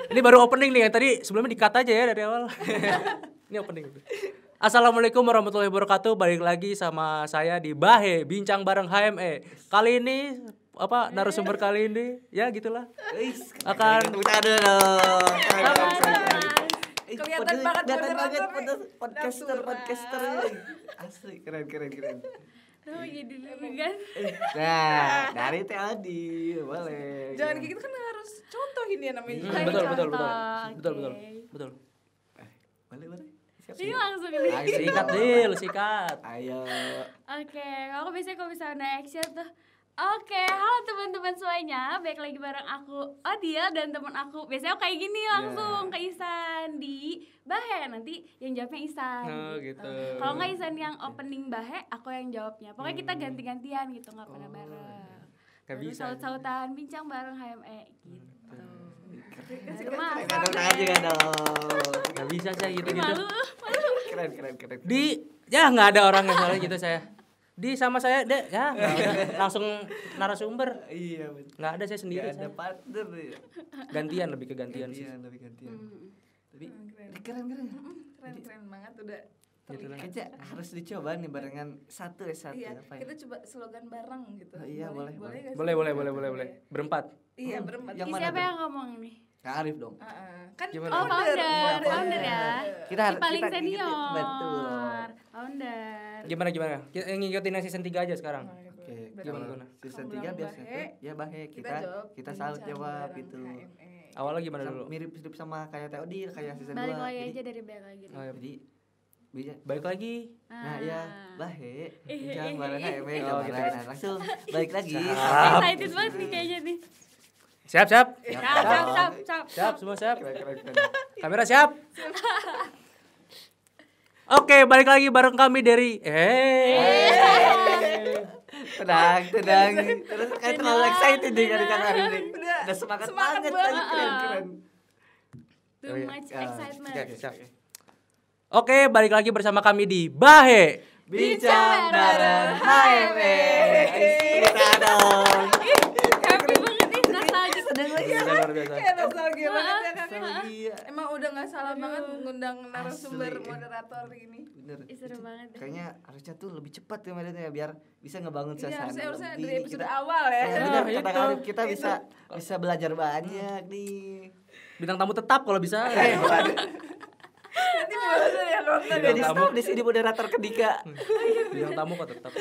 S3: Ini baru opening nih, yang tadi sebelumnya di-cut aja ya dari awal. Ini opening. Assalamualaikum warahmatullahi wabarakatuh. Balik lagi sama saya di Bahe Bincang bareng HME. Kali ini apa narasumber kali ini ya gitulah. Akan
S2: kelihatan banget
S1: podcaster asli keren.
S4: Oh jadi deg-degan.
S1: Nah, dari Teodi boleh.
S2: Jangan kayak gitu kan harus contohin ya namanya.
S3: Betul.
S1: Boleh.
S4: Jadi langsung nih.
S3: Sikat.
S1: Ayo.
S4: Oke, aku biasanya kalau misalnya action tuh. Oke, halo teman-teman semuanya. Balik lagi bareng aku Odil dan teman aku. Biasanya aku kayak gini langsung ke Isan di Bahe. Nanti yang jawabnya Isan.
S3: Oh, gitu.
S4: Kalau nggak Isan yang opening Bahe, aku yang jawabnya. Pokoknya kita ganti-gantian gitu, nggak pernah bareng.
S3: Gak
S4: Terus
S3: bisa.
S4: saut-sautan bincang bareng HME gitu.
S3: Gak bisa saya gitu.
S4: Malu.
S1: Keren.
S3: Ya nggak ada orang yang soalnya gitu saya. Sama saya deh ya nggak ada. Langsung narasumber.
S1: Iya betul.
S3: Nggak ada, saya sendiri.
S1: Ada partner ya.
S3: Gantian lebih ke gantian sih.
S1: Lebih gantian. Tapi keren.
S2: Keren banget udah.
S3: Gitu lah.
S1: Kayaknya harus dicoba nih barengan satu.
S2: Iya,
S1: Apa ya?
S2: kita coba slogan bareng gitu.
S1: Oh, iya, boleh.
S2: nggak sih?
S3: Boleh. Berempat.
S2: Iya, berempat.
S1: Yang mana
S4: Siapa
S1: tuh?
S4: yang ngomong nih?
S1: Kak Arif dong.
S2: Kan
S3: Gimana?
S4: Founder ya.
S1: Kita
S4: Si paling
S1: kita ngikutin,
S4: senior.
S1: betul.
S4: Founder.
S3: Gimana? Kita ngikutin yang season 3 aja sekarang.
S1: Oke,
S3: Gimana?
S1: Season
S2: Kalau
S1: 3 biasa
S2: Bahe,
S1: tuh ya Bahe kita salut jawab gitu.
S3: Awalnya gimana dulu?
S1: Mirip sama kayak Teodi kayak season 2.
S4: Balik lagi aja dari balik lagi.
S3: Oh, ya.
S1: Jadi bisa
S3: Balik lagi.
S1: nah ya Bahe jangan bareng HME
S3: Oh, gitu.
S1: nah, langsung balik lagi.
S4: Excited banget nih kayaknya nih.
S3: Siap.
S4: Siap.
S3: Semua siap.
S1: Keren.
S3: Kamera siap. Oke, balik lagi bareng kami dari
S1: Tenang. Terus kayak terlalu excited deh dari Kang Arif nih. Udah semangat banget tadi keren.
S4: Too much excitement.
S3: Siap. Oke, balik lagi bersama kami di Bahe
S1: Bincang bareng HME. Kita dong.
S4: Happy banget nih nostalgia.
S1: Sedang lagi.
S3: luar biasa.
S2: Kayak nostalgia banget ya kan.
S1: Iya.
S2: Emang udah gak salah banget ngundang narasumber
S1: Asli.
S2: moderator ini.
S1: Bener.
S4: Seru banget deh.
S1: Kayaknya harusnya tuh lebih cepat ya Mbak ya biar bisa ngebangun
S2: Iya,
S1: suasana.
S2: harusnya
S1: lebih.
S2: dari episode awal ya.
S1: Bener,
S3: itu.
S1: kata Arif kita bisa belajar banyak nih.
S3: Bintang tamu tetap kalau bisa.
S2: Nanti bosan ya nonton.
S1: Jadi stop di sini moderator kedika.
S3: Bintang tamu kok tetap.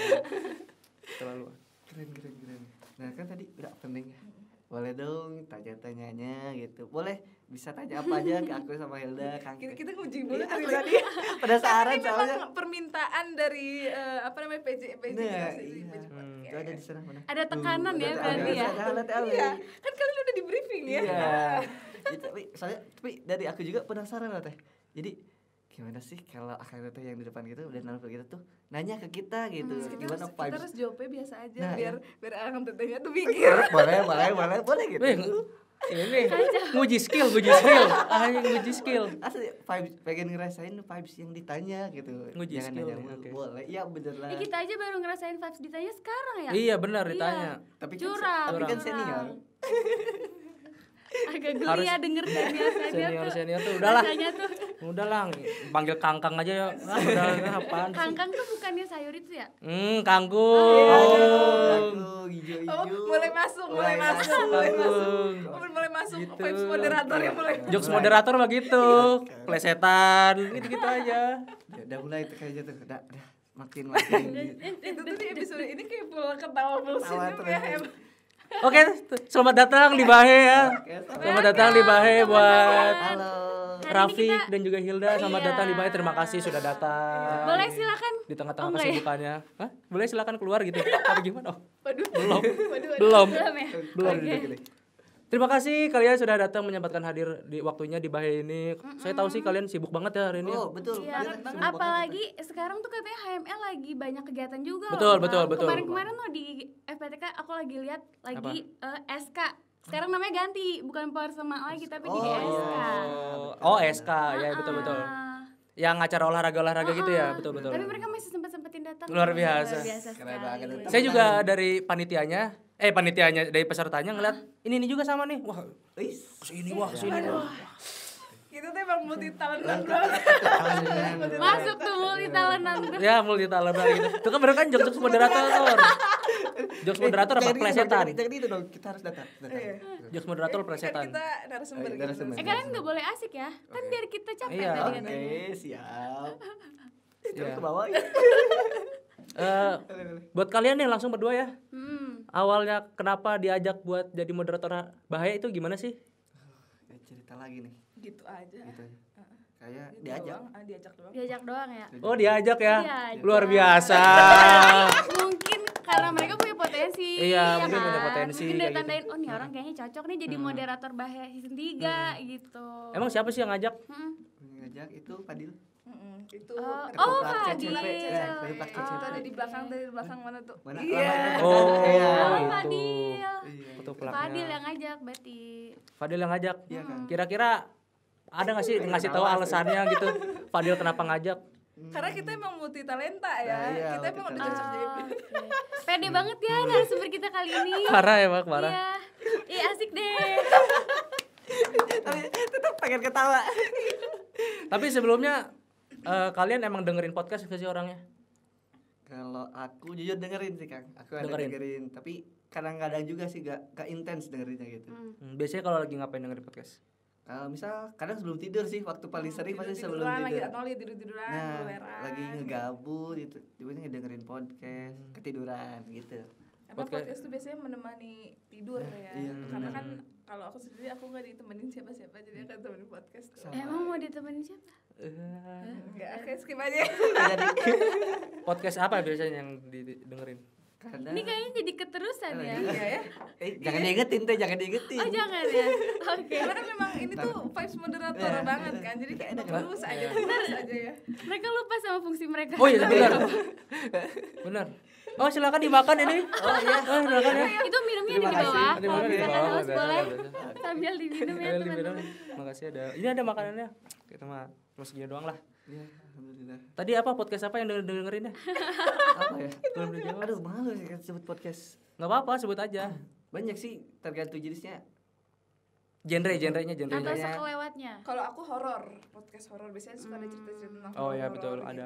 S3: Terlalu.
S1: Keren. Nah kan tadi udah opening ya. Boleh dong tanya-tanyanya gitu. Boleh bisa tanya apa aja ke aku sama Hilda, Kang.
S2: Kita nguji dulu dari
S1: Iya,
S2: tadi.
S1: penasaran
S2: Ini
S1: soalnya.
S2: memang permintaan dari apa namanya PJ
S1: Nah, iya.
S2: podcast.
S1: Itu ada di sana mana?
S4: Ada tekanan ya berarti ya.
S2: Iya, kan kalian udah di briefing ya.
S1: Iya. Tapi dari aku juga penasaran lah Teh. Jadi gimana sih kalau akhirnya tuh yang di depan gitu udah nonton kita tuh nanya ke kita gitu. Gimana
S2: Kita
S1: vibes?
S2: harus jawabnya biasa aja
S1: Nah,
S2: biar akan tetenya tuh mikir.
S1: boleh gitu.
S3: Ini nguji skill. Nguji skill.
S1: Asli vibes pengen ngerasain vibes yang ditanya gitu.
S3: Nguji
S1: Jangan
S3: skill
S1: nanya
S3: nih,
S1: mulu.
S3: oke.
S1: Boleh. Iya bener lah.
S4: Kita aja baru ngerasain vibes ditanya sekarang ya.
S3: Iya benar ditanya.
S1: Tapi kan
S4: Curang.
S1: senior.
S4: agak geli ya denger kayak biasanya
S3: senior tuh udahlah panggil kangkang aja ya. Udah apaan sih?
S4: Kangkang tuh bukannya sayur itu ya?
S3: Kangkung.
S1: Kangkung hijau-hijau.
S2: Mulai masuk. Mulai masuk
S3: Gitu.
S2: vibes moderatornya mulai.
S3: Jokes moderator mah gitu. Plesetan gitu-gitu aja.
S1: Ya, udah mulai tuh kayaknya tuh. Udah makin
S2: Itu tuh di episode ini kayak full ketawa bullshit juga ya.
S3: Oke, selamat datang di Bahe ya. Selamat datang di Bahe buat
S1: halo.
S3: Rafiq
S4: kita-
S3: dan juga Hilda. Selamat
S4: Iya.
S3: datang di Bahe. Terima kasih sudah datang.
S4: Boleh silakan.
S3: Di tengah-tengah
S4: Oh, enggak ya?
S3: kesibukannya. Hah? Boleh silakan keluar gitu. Apa gimana? Oh,
S2: Waduh.
S3: belum.
S2: Waduh.
S3: Belum.
S4: Belum ya?
S3: Belum.
S4: Oke.
S3: Terima kasih kalian sudah datang menyempatkan hadir di waktunya di Bahe ini. Saya tahu sih kalian sibuk banget ya hari ini.
S1: Oh, betul.
S4: Iya,
S1: Bener, sibuk
S4: apalagi sekarang tuh katanya HML lagi banyak kegiatan juga
S3: Betul,
S4: loh.
S3: betul, betul.
S4: Kemarin-kemarin loh di FPTK aku lagi lihat lagi SK. Sekarang namanya ganti, bukan Persema lagi tapi jadi SK.
S3: Oh, SK. Ya, betul. Yang acara olahraga gitu ya, betul.
S4: Tapi mereka masih sempetin datang.
S3: Luar biasa.
S1: Keren banget.
S4: sekali.
S3: Saya juga dari panitianya dari pesertanya ngeliat ini juga sama nih. Wah, kesini.
S2: Itu tuh emang multi talentan banget.
S4: Masuk tuh multi talentan.
S3: Ya, multi talenta gitu. Itu kan mereka kan jokes moderator. Jokes moderator apa plesetan?
S1: Jangan itu dong, kita harus datang.
S3: Jokes moderator
S2: Kan
S3: plesetan.
S2: kita narasumber gitu.
S1: Narasumber.
S4: Kalian nggak boleh asik ya? Kan biar kita capek
S3: Iya,
S4: tadi
S1: Oke,
S4: katanya.
S1: siap.
S3: Iya.
S1: Ke bawah.
S3: Buat kalian nih langsung berdua ya.
S4: Hmm.
S3: Awalnya kenapa diajak buat jadi moderator Bahe itu gimana sih?
S1: Ya, cerita lagi nih.
S2: Gitu aja.
S1: Gitu aja. Kayak
S2: Gitu
S1: diajak.
S2: doang. Diajak doang.
S4: Diajak doang ya.
S3: Oh, diajak ya.
S4: Diajak.
S3: Luar biasa.
S4: Mungkin karena mereka punya potensi.
S3: Iya,
S4: ya
S3: mungkin
S4: kan?
S3: punya potensi
S4: Mungkin
S3: kayak
S4: udah tandain, oh nih orang kayaknya cocok nih jadi moderator Bahe season 3 gitu.
S3: Emang siapa sih yang ngajak?
S1: Ngajak itu Fadil.
S2: Itu
S4: Oh,
S1: Plak
S4: Fadil.
S1: CCP. Ya, dari Plak
S2: itu
S1: CCP.
S2: ada di belakang mana tuh?
S1: Mana?
S2: Iya.
S3: Oh,
S1: Iya.
S4: Oh,
S3: itu.
S4: Fadil.
S1: Iya.
S3: Foto plaknya.
S4: Fadil yang ngajak berarti.
S3: Fadil yang ngajak.
S1: Iya kan.
S3: Kira-kira ada nggak sih ngasih tahu alasannya gitu? Fadil kenapa ngajak?
S2: Karena kita emang multi talenta ya.
S1: Nah, iya,
S2: Kita emang udah
S1: multi
S2: cocok jadi
S4: Pede banget ya narasumber kita kali ini.
S3: Parah ya, Mak, parah.
S4: Iya. Ih, asik deh.
S1: Tapi tetap pengen ketawa.
S3: Tapi sebelumnya kalian emang dengerin podcast gak sih orangnya?
S1: Kalau aku jujur dengerin sih, Kang. Aku ada
S3: Dengerin.
S1: dengerin, tapi kadang-kadang juga sih gak intens dengerinnya gitu.
S3: Biasanya kalau lagi ngapain dengerin podcast?
S1: Kalau misal kadang sebelum tidur sih, waktu paling sering pasti sebelum
S2: tiduran lagi
S1: tidur.
S2: atau lagi tiduran
S1: Nah,
S2: goleran.
S1: lagi ngegabut gitu, tiba-tiba ngedengerin podcast, ketiduran gitu.
S2: Karena
S3: Podcast.
S2: podcast tuh biasanya menemani tidur ya.
S1: iya.
S2: Karena kan kalau aku sendiri aku nggak ditemenin siapa-siapa jadi aku temenin podcast tuh.
S4: Emang mau ditemenin siapa?
S2: Enggak, oke skip aja.
S3: Podcast apa biasanya yang didengerin?
S1: Kadang
S4: Ini kayaknya jadi keterusan ya.
S2: Iya ya.
S1: jangan diingetin teh, jangan diingetin.
S4: Oh jangan ya. Oke.
S2: Karena kan memang ini tuh vibes moderator banget kan. Jadi kayak terus aja ya.
S4: Mereka lupa sama fungsi mereka.
S3: Oh iya benar. Benar. Oh silakan dimakan ini. Oh iya. Silakan ya.
S4: Itu minumnya di
S1: Terima kasih.
S4: bawah.
S3: Di
S4: Kalau
S3: bawah, di
S4: misalkan
S3: bawah,
S4: haus
S3: biasa,
S4: boleh
S3: biasa.
S4: sambil diminum ya
S3: Ayo diminum.
S4: teman-teman.
S3: Makasih ada. Ini ada makanannya. Kita mah terus gini doang lah.
S1: Iya, alhamdulillah.
S3: Tadi apa podcast apa yang dengerin ya?
S1: Apa ya?
S3: Belum dijawab.
S1: Aduh, malu sih sebut podcast.
S3: Enggak apa-apa, sebut aja.
S1: Banyak sih, tergantung jenisnya.
S3: Genrenya.
S4: Atau sekelewatnya.
S2: Kalau aku horor, podcast horor biasanya suka ada cerita-cerita tentang
S3: Oh iya,
S2: horor
S3: betul.
S2: gitu.
S3: Ada.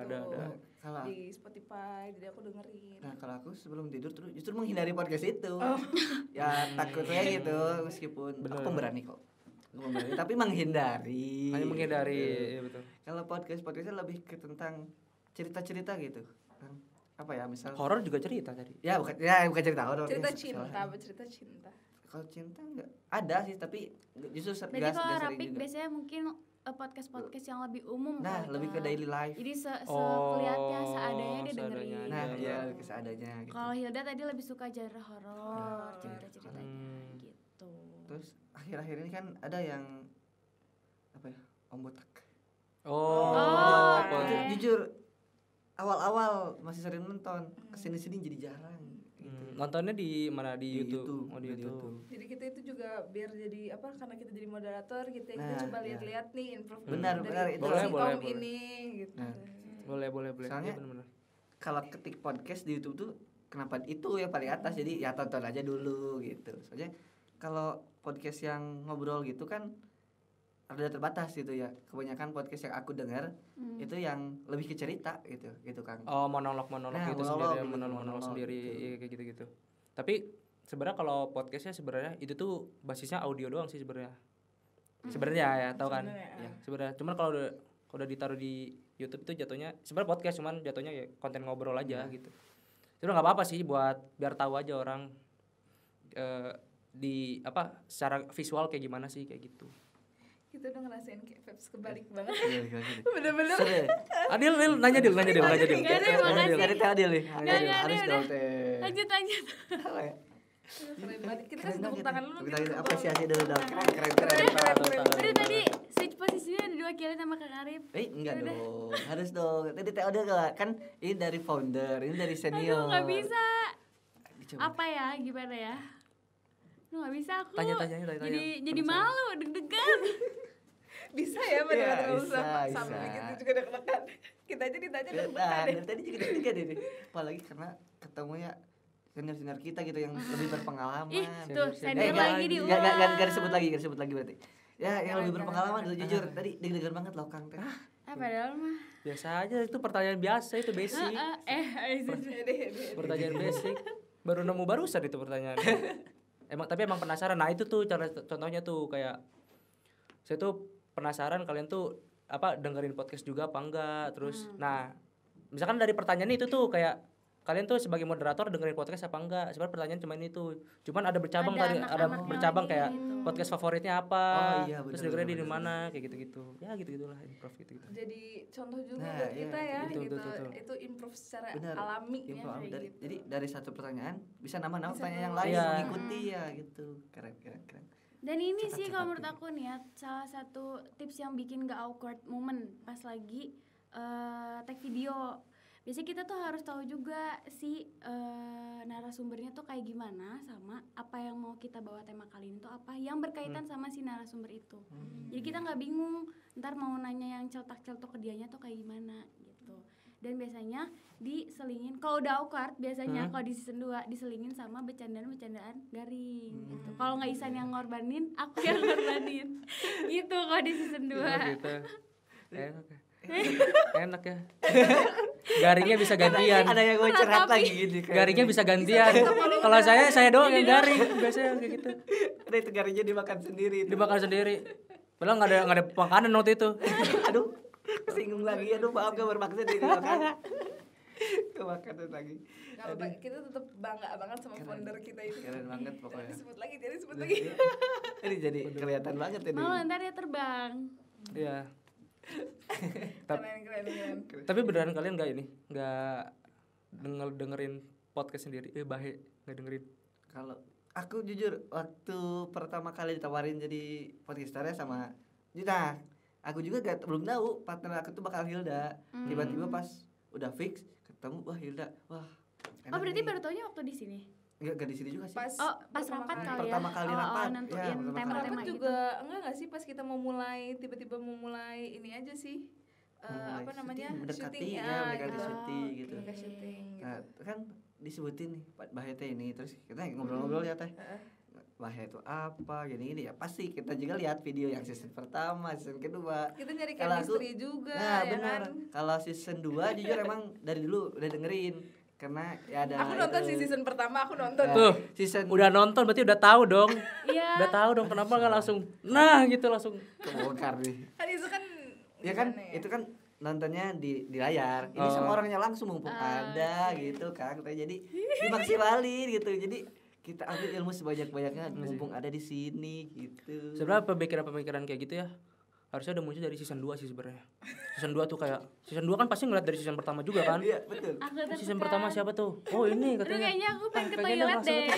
S1: Kalau
S2: Di Spotify, jadi aku dengerin.
S1: Nah, kalau aku sebelum tidur terus justru menghindari podcast itu. Ya takutnya gitu, meskipun
S3: Bener.
S1: aku pemberani kok. Aku pemberani, tapi menghindari.
S3: Hanya menghindari, iya betul.
S1: Kalau podcastnya lebih ke tentang cerita-cerita gitu. Apa ya, misal
S3: Horor juga cerita tadi.
S1: ya bukan cerita horor.
S2: Cerita
S1: ya,
S2: cinta,
S1: salah.
S2: cerita cinta.
S1: Kalau cinta enggak ada sih, tapi justru
S4: Berarti
S1: nggak
S4: kalau
S1: sering
S4: Rapik
S1: juga.
S4: biasanya mungkin podcast yang lebih umum
S1: Nah,
S4: kali
S1: lebih ke
S4: kan.
S1: daily life.
S4: Jadi sekelihatnya seadanya dia
S3: seadanya
S4: dengerin.
S3: aja.
S1: Nah,
S3: Iya,
S1: iya,
S3: betul.
S1: seadanya gitu.
S4: Kalau Hilda tadi lebih suka genre horor, cerita-ceritanya gitu.
S1: Terus akhir-akhir ini kan ada yang apa ya? Om Botak.
S3: Oh.
S4: oke.
S1: Itu jujur awal-awal masih sering nonton, kesini-sini jadi jarang gitu.
S3: Nontonnya di mana? Di
S1: Di
S3: YouTube. Oh, di
S1: di
S3: YouTube.
S2: Jadi kita itu juga biar jadi apa? Karena kita jadi moderator gitu ya, kita
S1: Nah,
S2: coba
S1: iya.
S2: lihat-lihat nih improvement
S1: Benar,
S2: dari
S1: benar, itu.
S3: Boleh,
S2: si
S3: boleh,
S2: Om
S3: boleh.
S2: ini gitu.
S1: Nah.
S3: Boleh.
S1: Soalnya-
S3: Iya, benar-benar.
S1: Kalau ketik podcast di YouTube tuh kenapa itu yang paling atas, jadi ya tonton aja dulu gitu. Soalnya kalau podcast yang ngobrol gitu kan ada terbatas gitu ya. Kebanyakan podcast yang aku dengar itu yang lebih ke cerita gitu Kang.
S3: Oh, monolog gitu sendiri, monolog sendiri
S1: gitu.
S3: Kayak gitu. Tapi sebenarnya kalau podcastnya sebenarnya itu tuh basisnya audio doang sih sebenarnya. Sebenarnya ya, tahu kan? Ya, sebenarnya. Cuman kalau udah ditaruh di YouTube itu jatuhnya sebenarnya podcast, cuman jatuhnya ya konten ngobrol aja gitu. Itu nggak apa-apa sih buat biar tahu aja orang di secara visual kayak gimana sih kayak gitu.
S2: Kita udah ngerasain kayak vibes kebalik banget.
S1: Iya.
S2: Bener-bener.
S3: Adil nanya Dil.
S4: Dari
S1: Adil nih.
S4: Harus dong. Lanjut.
S2: Keren banget. Kita kasih tepuk tangan dulu.
S1: Kita apresiasi dulu dong. Keren.
S4: Udah tadi switch posisinya diwakili sama Kang Arif.
S1: Enggak dong. Harus dong. Tadi Adil kan ini dari founder, ini dari senior.
S4: Aduh, nggak bisa. Apa ya? Gimana ya? Lu nggak bisa aku.
S3: Tanya.
S4: Jadi malu, deg-degan.
S2: Bisa ya padahal sama gitu juga deg-degan. Kita aja ditanya deg-degan deh.
S1: Tadi juga deg-degan deh. Apalagi karena ketemunya senior kita gitu yang lebih berpengalaman.
S4: Tuh, senior lagi diulang.
S1: Enggak disebut lagi berarti. Ya, yang lebih berpengalaman itu jujur. Tadi deg-degan banget loh Kang teh.
S4: Padahal mah
S3: Biasa aja, itu pertanyaan biasa, itu basic. Pertanyaan basic. Baru nemu barusan itu pertanyaan. Emang penasaran. Nah, itu tuh contohnya tuh kayak saya tuh penasaran kalian tuh dengerin podcast juga apa enggak, terus nah, misalkan dari pertanyaan itu tuh kayak kalian tuh sebagai moderator dengerin podcast apa enggak? Sebenarnya pertanyaan cuma itu. Cuman ada bercabang kayak
S4: gitu.
S3: podcast favoritnya apa? Terus dengerin di mana kayak gitu-gitu. Ya gitu-gitulah, improv gitu.
S2: Jadi contoh juga buat kita ya gitu. Itu improv secara alami ya.
S1: Jadi dari satu pertanyaan bisa nama-nama pertanyaan yang lain mengikuti ya gitu. Keren.
S4: Dan ini sih kalau menurut aku nih ya, salah satu tips yang bikin gak awkward moment pas lagi take video. Biasanya kita tuh harus tahu juga sih narasumbernya tuh kayak gimana, sama apa yang mau kita bawa tema kali ini tuh apa yang berkaitan sama si narasumber itu. Jadi kita nggak bingung ntar mau nanya yang celtak-celtok ke dianya tuh kayak gimana gitu. Dan biasanya diselingin, kalau udah awkward biasanya kalau di season 2 diselingin sama bercandaan garing gitu. Kalau nggak Isan yang ngorbanin, aku yang ngorbanin gitu kalau di season 2.
S3: Gitu. Enak ya. Garingnya bisa gantian.
S1: Ada yang gue curhat lagi gitu.
S3: Garingnya bisa gantian. Kalau saya doang yang garing biasanya kayak gitu.
S1: Ada itu garingnya dimakan sendiri. Padahal nggak ada makanan waktu itu. Aduh, kesinggung lagi. Maaf gak bermaksud ini makan. Kemakanan lagi.
S2: Kita tetap bangga banget sama founder kita ini.
S1: Keren banget pokoknya.
S2: Disebut lagi.
S1: Ini jadi kelihatan banget ini.
S4: Mau ntar dia terbang.
S3: Iya.
S2: Keren.
S3: Tapi beneran kalian nggak dengerin podcast sendiri? Bahe nggak dengerin?
S1: Kalau aku jujur waktu pertama kali ditawarin jadi podcasternya sama Juta, aku juga belum tahu partner aku tuh bakal Hilda. Tiba-tiba pas udah fix ketemu, wah Hilda, wah.
S4: Berarti baru taunya waktu di sini?
S1: Enggak di sini juga sih.
S4: Pas rapat kali ya.
S1: Pertama kali rapat.
S4: Nentuin tema-tema gitu.
S2: Juga enggak sih pas kita mau mulai tiba-tiba mau mulai ini aja sih.
S1: Mendekati syuting gitu. Nah, kan disebutin nih Bahete ini, terus kita ngobrol-ngobrol ya teh. Bahaya itu apa gini ya, pasti kita juga lihat video yang season pertama, season kedua.
S2: Kita nyari chemistry juga.
S1: Nah, benar. Kalau season 2 jujur emang dari dulu udah dengerin. Karena ya ada
S2: aku nonton sih season pertama, aku nonton
S3: tuh season udah nonton berarti udah tahu dong.
S4: Iya.
S3: Udah tahu dong, kenapa nggak langsung gitu langsung
S1: kebongkar nih.
S2: Kan itu kan
S1: ya kan itu kan nontonnya di layar. Ini sama orangnya langsung mumpung ada gitu kan. Jadi dimaksimalin gitu. Jadi kita ambil ilmu sebanyak-banyaknya mumpung ada di sini gitu.
S3: Sebenarnya pemikiran kayak gitu ya harusnya udah muncul dari season 2 sih sebenarnya. Season 2 tuh kayak season 2 kan pasti ngeliat dari season pertama juga kan?
S1: Iya, betul.
S3: Season pertama siapa tuh? Oh, ini katanya.
S4: Kayaknya aku pengen ke toilet deh.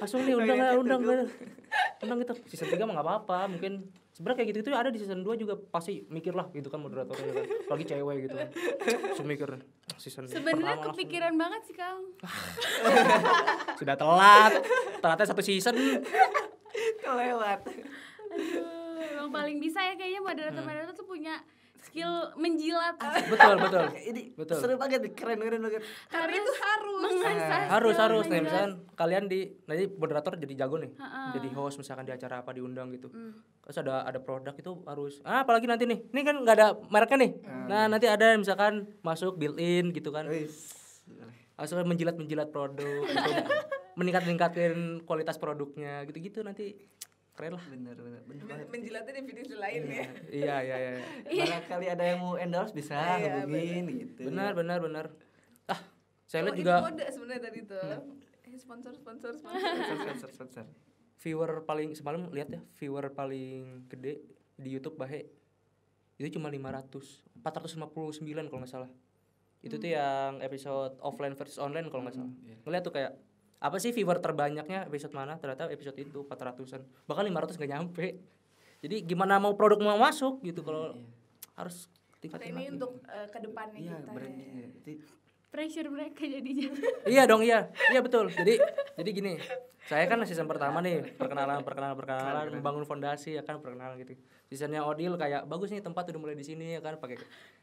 S3: Langsung nih undang gitu. Season 3 mah enggak apa-apa, mungkin sebenarnya kayak gitu ada di season 2 juga pasti mikir lah gitu kan moderatornya kan. Lagi cewek gitu kan. Langsung mikir season
S4: sebenarnya kepikiran banget sih, Kang.
S3: Sudah telat. Telatnya 1 season.
S1: Kelewat.
S4: Aduh, emang paling bisa ya kayaknya moderator tuh punya skill menjilat.
S3: Betul.
S1: Ini seru banget, keren banget.
S2: Karena itu harus
S3: harus nih misalkan kalian nanti moderator jadi jago nih, jadi host misalkan di acara apa diundang gitu, terus ada produk itu harus apalagi nanti nih, ini kan nggak ada mereknya nih, nah nanti ada misalkan masuk built-in gitu kan, harus menjilat produk gitu, meningkatin kualitas produknya gitu nanti keren lah.
S1: Bener banget.
S2: Menjilatnya definisi lain ya.
S3: Iya.
S1: Barangkali ada yang mau endorse bisa hubungin gitu.
S3: Benar. Saya lihat juga
S2: mode sebenarnya tadi tuh. Sponsor.
S3: Viewer paling semalam lihat ya, viewer paling gede di YouTube Bahe itu cuma 459 kalau nggak salah. Itu tuh yang episode offline versus online kalau nggak salah. Ngeliat tuh kayak apa sih viewer terbanyaknya episode mana, ternyata episode itu 400-an, bahkan 500 gak nyampe. Jadi gimana mau produk mau masuk gitu kalau harus tingkatin
S2: ini
S3: lagi.
S2: Untuk ke depannya kita
S4: pressure mereka jadinya.
S3: Iya dong, iya betul. Jadi gini, saya kan season pertama nih, perkenalan membangun fondasi ya kan, perkenalan gitu. Seasonnya Odil kayak bagus nih tempat udah mulai di sini ya kan, pakai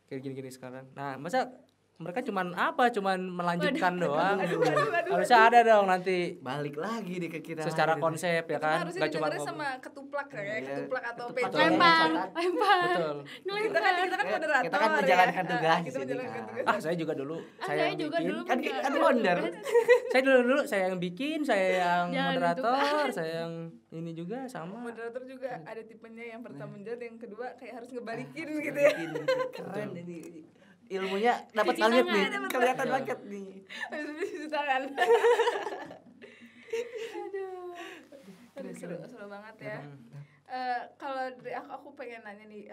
S3: kayak gini sekarang. Nah masa mereka cuman melanjutkan doang. Harusnya ada dong nanti
S1: balik lagi ke kita
S3: secara konsep ya kan,
S2: nggak cuma sama ketuplak ketuplak atau pecah
S4: lempar
S3: betul.
S2: Kita kan moderator,
S1: kita kan menjalankan tugas di sini kan.
S3: Saya juga dulu
S4: saya juga dulu
S1: kan wonder.
S3: Saya dulu saya yang bikin, saya yang moderator, saya yang ini juga sama.
S2: Moderator juga ada tipenya, yang pertama menjawab, yang kedua kayak harus ngebalikin gitu ya.
S1: Keren ini. Ilmunya dapat banget nih, kelihatan banget nih.
S2: Bisa kan. Aduh. Seru banget ya. Kalau dari aku pengen nanya nih,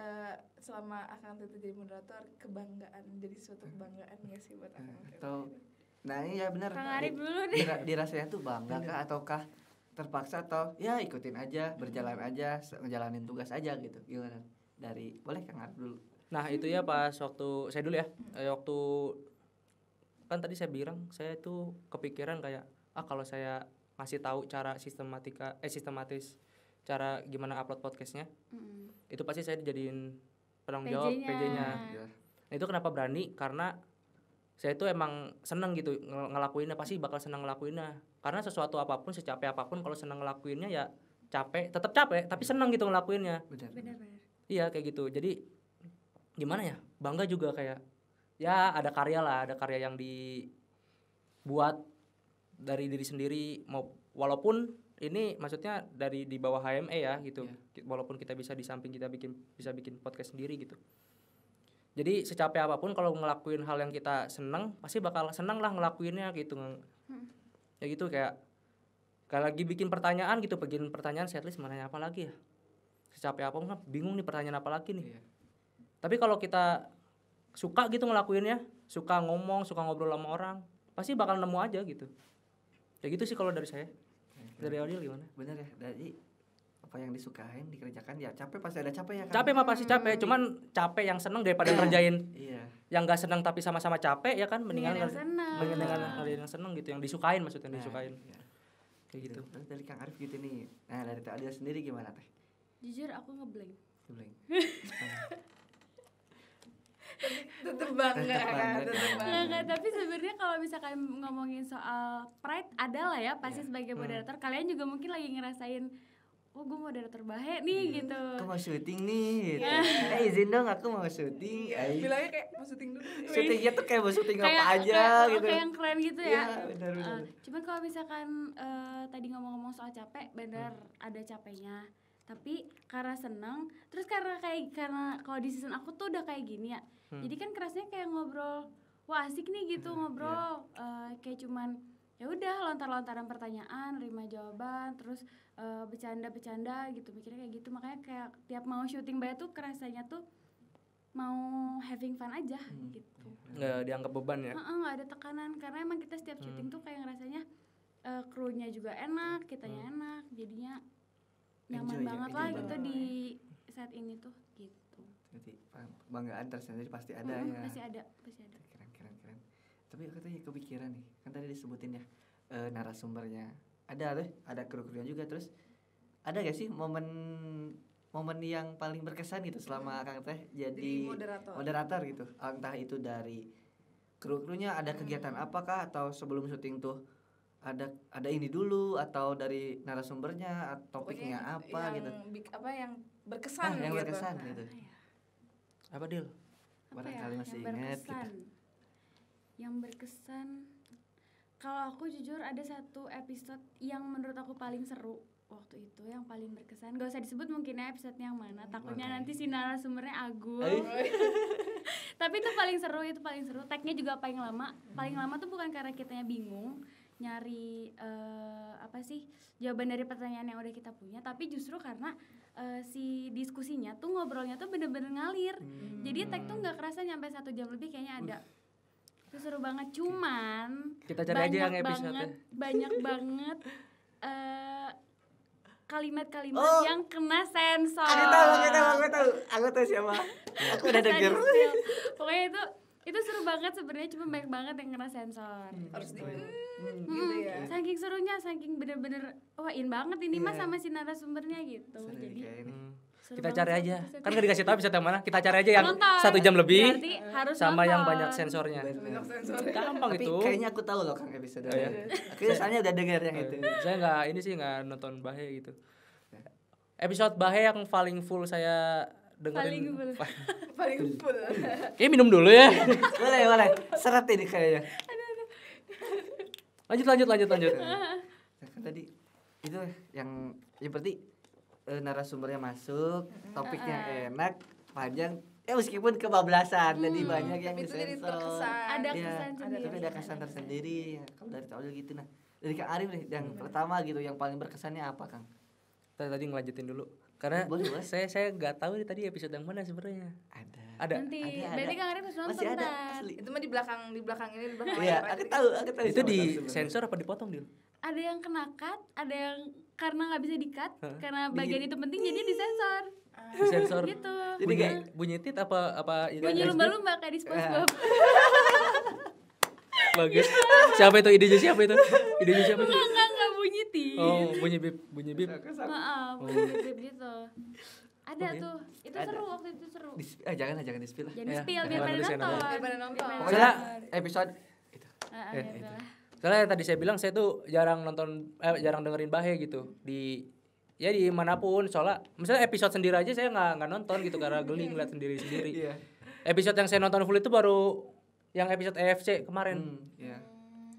S2: selama Akang itu jadi moderator, kebanggaan, jadi suatu kebanggaan nggak sih buat Akang?
S1: Atau, nah ini ya benar.
S4: Kang Arif dulu deh.
S1: Dirasanya tuh bangga kah ataukah terpaksa atau ya ikutin aja, berjalan aja, ngejalanin tugas aja gitu. Gimana? Boleh Kang Arif dulu.
S3: Nah itu ya pas waktu saya dulu ya, waktu kan tadi saya bilang saya itu kepikiran kayak kalau saya ngasih tahu cara sistematis cara gimana upload podcastnya, itu pasti saya dijadiin penanggung jawab PJ-nya. Nah itu kenapa berani, karena saya itu emang seneng gitu ngelakuinnya, pasti bakal seneng ngelakuinnya, karena sesuatu apapun, secapek apapun, kalau seneng ngelakuinnya ya tetap capek tapi seneng gitu ngelakuinnya.
S4: Benar.
S3: Iya kayak gitu. Jadi gimana ya, bangga juga kayak ya ada karya yang dibuat dari diri sendiri, walaupun ini maksudnya dari di bawah HME ya gitu. Walaupun kita bisa di samping kita bisa bikin podcast sendiri gitu. Jadi secapek apapun kalau ngelakuin hal yang kita seneng, pasti bakal seneng lah ngelakuinnya gitu. Ya gitu kayak lagi bikin pertanyaan gitu, bikin pertanyaan setlist mana apa lagi ya. Secapek apapun kan bingung nih pertanyaan apa lagi nih. Tapi kalau kita suka gitu ngelakuinnya, suka ngomong, suka ngobrol sama orang, pasti bakal nemu aja gitu. Ya gitu sih kalau dari saya. Dari Odil gimana?
S1: Bener ya, dari apa yang disukain dikerjakan ya capek, pasti ada capek ya kan?
S3: Capek mah pasti capek, cuman capek yang seneng daripada ngerjain yang gak seneng tapi sama-sama capek ya kan, mendingan yang seneng gitu, yang disukain maksudnya, disukain. Kayak gitu.
S1: Terus dari Kang Arif gitu nih. Nah dari Odil sendiri gimana teh?
S4: Jujur aku ngeblank.
S2: Tetep bangga kan,
S4: Nggak, tapi sebenarnya kalau misalkan ngomongin soal pride ada lah ya pasti sebagai moderator. Kalian juga mungkin lagi ngerasain, gue moderator Bahe nih gitu.
S1: Aku mau syuting nih gitu. Izin dong aku mau syuting.
S2: Bilangnya kayak mau syuting dulu.
S1: Syutingnya tuh kayak mau syuting apa aja gitu.
S4: Kayak yang keren gitu ya.
S1: Benar.
S4: Cuman kalau misalkan tadi ngomong-ngomong soal capek, bener ada capeknya. Tapi karena seneng, terus karena kalau di season aku tuh udah kayak gini ya. Jadi kan kerasnya kayak ngobrol, wah asik nih gitu ngobrol, kayak cuman ya udah lontar-lontaran pertanyaan, terima jawaban, terus bercanda gitu, mikirnya kayak gitu. Makanya kayak tiap mau syuting Bahe tuh kerasanya tuh mau having fun aja gitu.
S3: Nggak dianggap beban ya?
S4: Nggak ada tekanan, karena emang kita setiap syuting tuh kayak ngerasanya krunya juga enak, kitanya enak, jadinya nyaman banget lah gitu di saat ini tuh gitu.
S1: Jadi banggaan tersendiri pasti ada ya.
S4: Pasti ada.
S1: Keren. Tapi aku tadi kepikiran nih, kan tadi disebutin ya narasumbernya. Ada kru-krunya juga, terus ada gak sih momen yang paling berkesan gitu selama Kang Teh jadi moderator gitu. Entah itu dari kru-krunya ada kegiatan apakah atau sebelum syuting tuh ada ini dulu atau dari narasumbernya topiknya apa
S2: yang,
S1: gitu.
S2: Yang berkesan
S1: yang
S2: gitu.
S1: berkesan gitu.
S3: Apa Dil?
S1: Barangkali masih ingat kita.
S4: Yang berkesan, kalau aku jujur ada satu episode yang menurut aku paling seru waktu itu, yang paling berkesan. Gak usah disebut mungkin ya episode yang mana, takutnya nanti si narasumbernya Agung. Tapi itu paling seru, tag-nya juga paling lama. Paling lama tuh bukan karena kitanya bingung nyari jawaban dari pertanyaan yang udah kita punya, tapi justru karena si diskusinya tuh, ngobrolnya tuh bener-bener ngalir. Jadi tag tuh nggak kerasa nyampe 1 jam lebih kayaknya ada. Itu seru banget, cuman
S3: kita cari aja yang episode
S4: banyak banget kalimat-kalimat yang kena sensor.
S1: Aku tahu siapa. Aku udah denger.
S4: Pokoknya itu seru banget sebenarnya, cuma banyak banget yang kena sensor.
S2: Harus
S4: gitu
S2: ya.
S4: Saking serunya, saking bener-bener wain banget ini mas sama si narasumbernya gitu. Jadi
S3: kita cari aja. Kan gak dikasih tahu episode yang mana. Kita cari aja yang 1 jam lebih sama yang banyak sensornya. Gampang
S1: itu. Tapi kayaknya aku tahu loh Kang episode. Aku soalnya udah denger yang itu.
S3: Saya nggak nonton Bahe gitu. Episode Bahe yang paling full saya dengerin.
S2: Paling full.
S3: Minum dulu ya.
S1: Boleh. Seret ini kayaknya.
S3: Lanjut.
S1: Kan tadi itu yang berarti narasumbernya masuk, topiknya enak, panjang, meskipun kebablasan, jadi banyak yang disensor.
S4: Ada kesan sendiri.
S1: Tapi ada kesan tersendiri. Kalau dari Taudil gitu, nah dari Kang Arif nih, yang pertama gitu, yang paling berkesannya apa Kang?
S3: Tadi ngelanjutin dulu, karena saya nggak tahu nih tadi episode yang mana sebenarnya.
S1: Ada.
S4: Nanti, berarti Kang Arif harus nonton.
S1: Masih ada, asli.
S2: Itu mah di belakang ini, di belakang.
S1: Iya, aku tahu.
S3: Itu di sensor apa dipotong Dil?
S4: Ada yang kena cut, ada yang karena nggak bisa di-cut, karena bagian itu penting jadi disensor.
S3: Disensor
S4: gitu.
S3: Jadi bunyi tit apa
S4: bunyi lumba-lumba kayak di SpongeBob.
S3: Bagus. Siapa itu idenya siapa itu?
S4: Enggak bunyi tit.
S3: Oh, bunyi bip.
S4: Maaf, bunyi bip gitu. Ada tuh. Itu seru, waktu itu seru.
S1: Jangan di-spill.
S4: Jangan di-spill biar pada nonton.
S1: Pokoknya episode itu.
S3: Soalnya tadi saya bilang saya tuh jarang dengerin Bahe gitu di manapun. Soalnya misalnya episode sendiri aja saya nggak nonton gitu karena geli ngeliat sendiri. Episode yang saya nonton full itu baru yang episode EFC kemarin.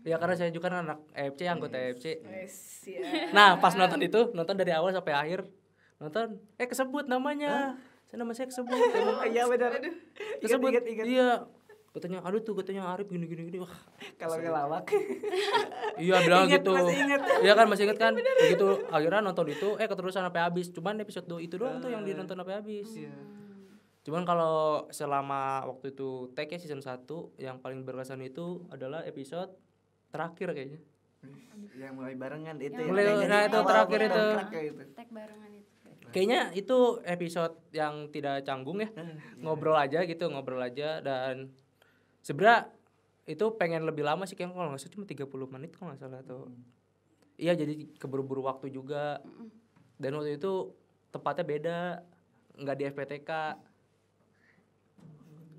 S3: Ya karena saya juga kan anak EFC, anggota EFC. Nah pas nonton dari awal sampai akhir kesebut namanya. Nama saya kesebut.
S1: Iya benar.
S3: Kesebut. Iya. Katanya Arif gini. Wah,
S1: kalau ngelawak.
S3: Iya bilang gitu. Iya kan masih inget kan. Begitu akhirnya nonton itu keterusan sampai habis. Cuman episode itu doang tuh yang dinonton sampai habis. Cuman kalau selama waktu itu tag-nya season 1 yang paling berkesan itu adalah episode terakhir kayaknya.
S1: Yang mulai barengan itu.
S3: Itu terakhir itu.
S4: Tag barengan itu.
S3: Kayaknya itu episode yang tidak canggung ya. Ngobrol aja dan sebenarnya itu pengen lebih lama sih, kayak kalau nggak salah cuma 30 menit kalau nggak salah tuh. Iya jadi keburu-buru waktu juga. Dan waktu itu tempatnya beda, nggak di FPTK.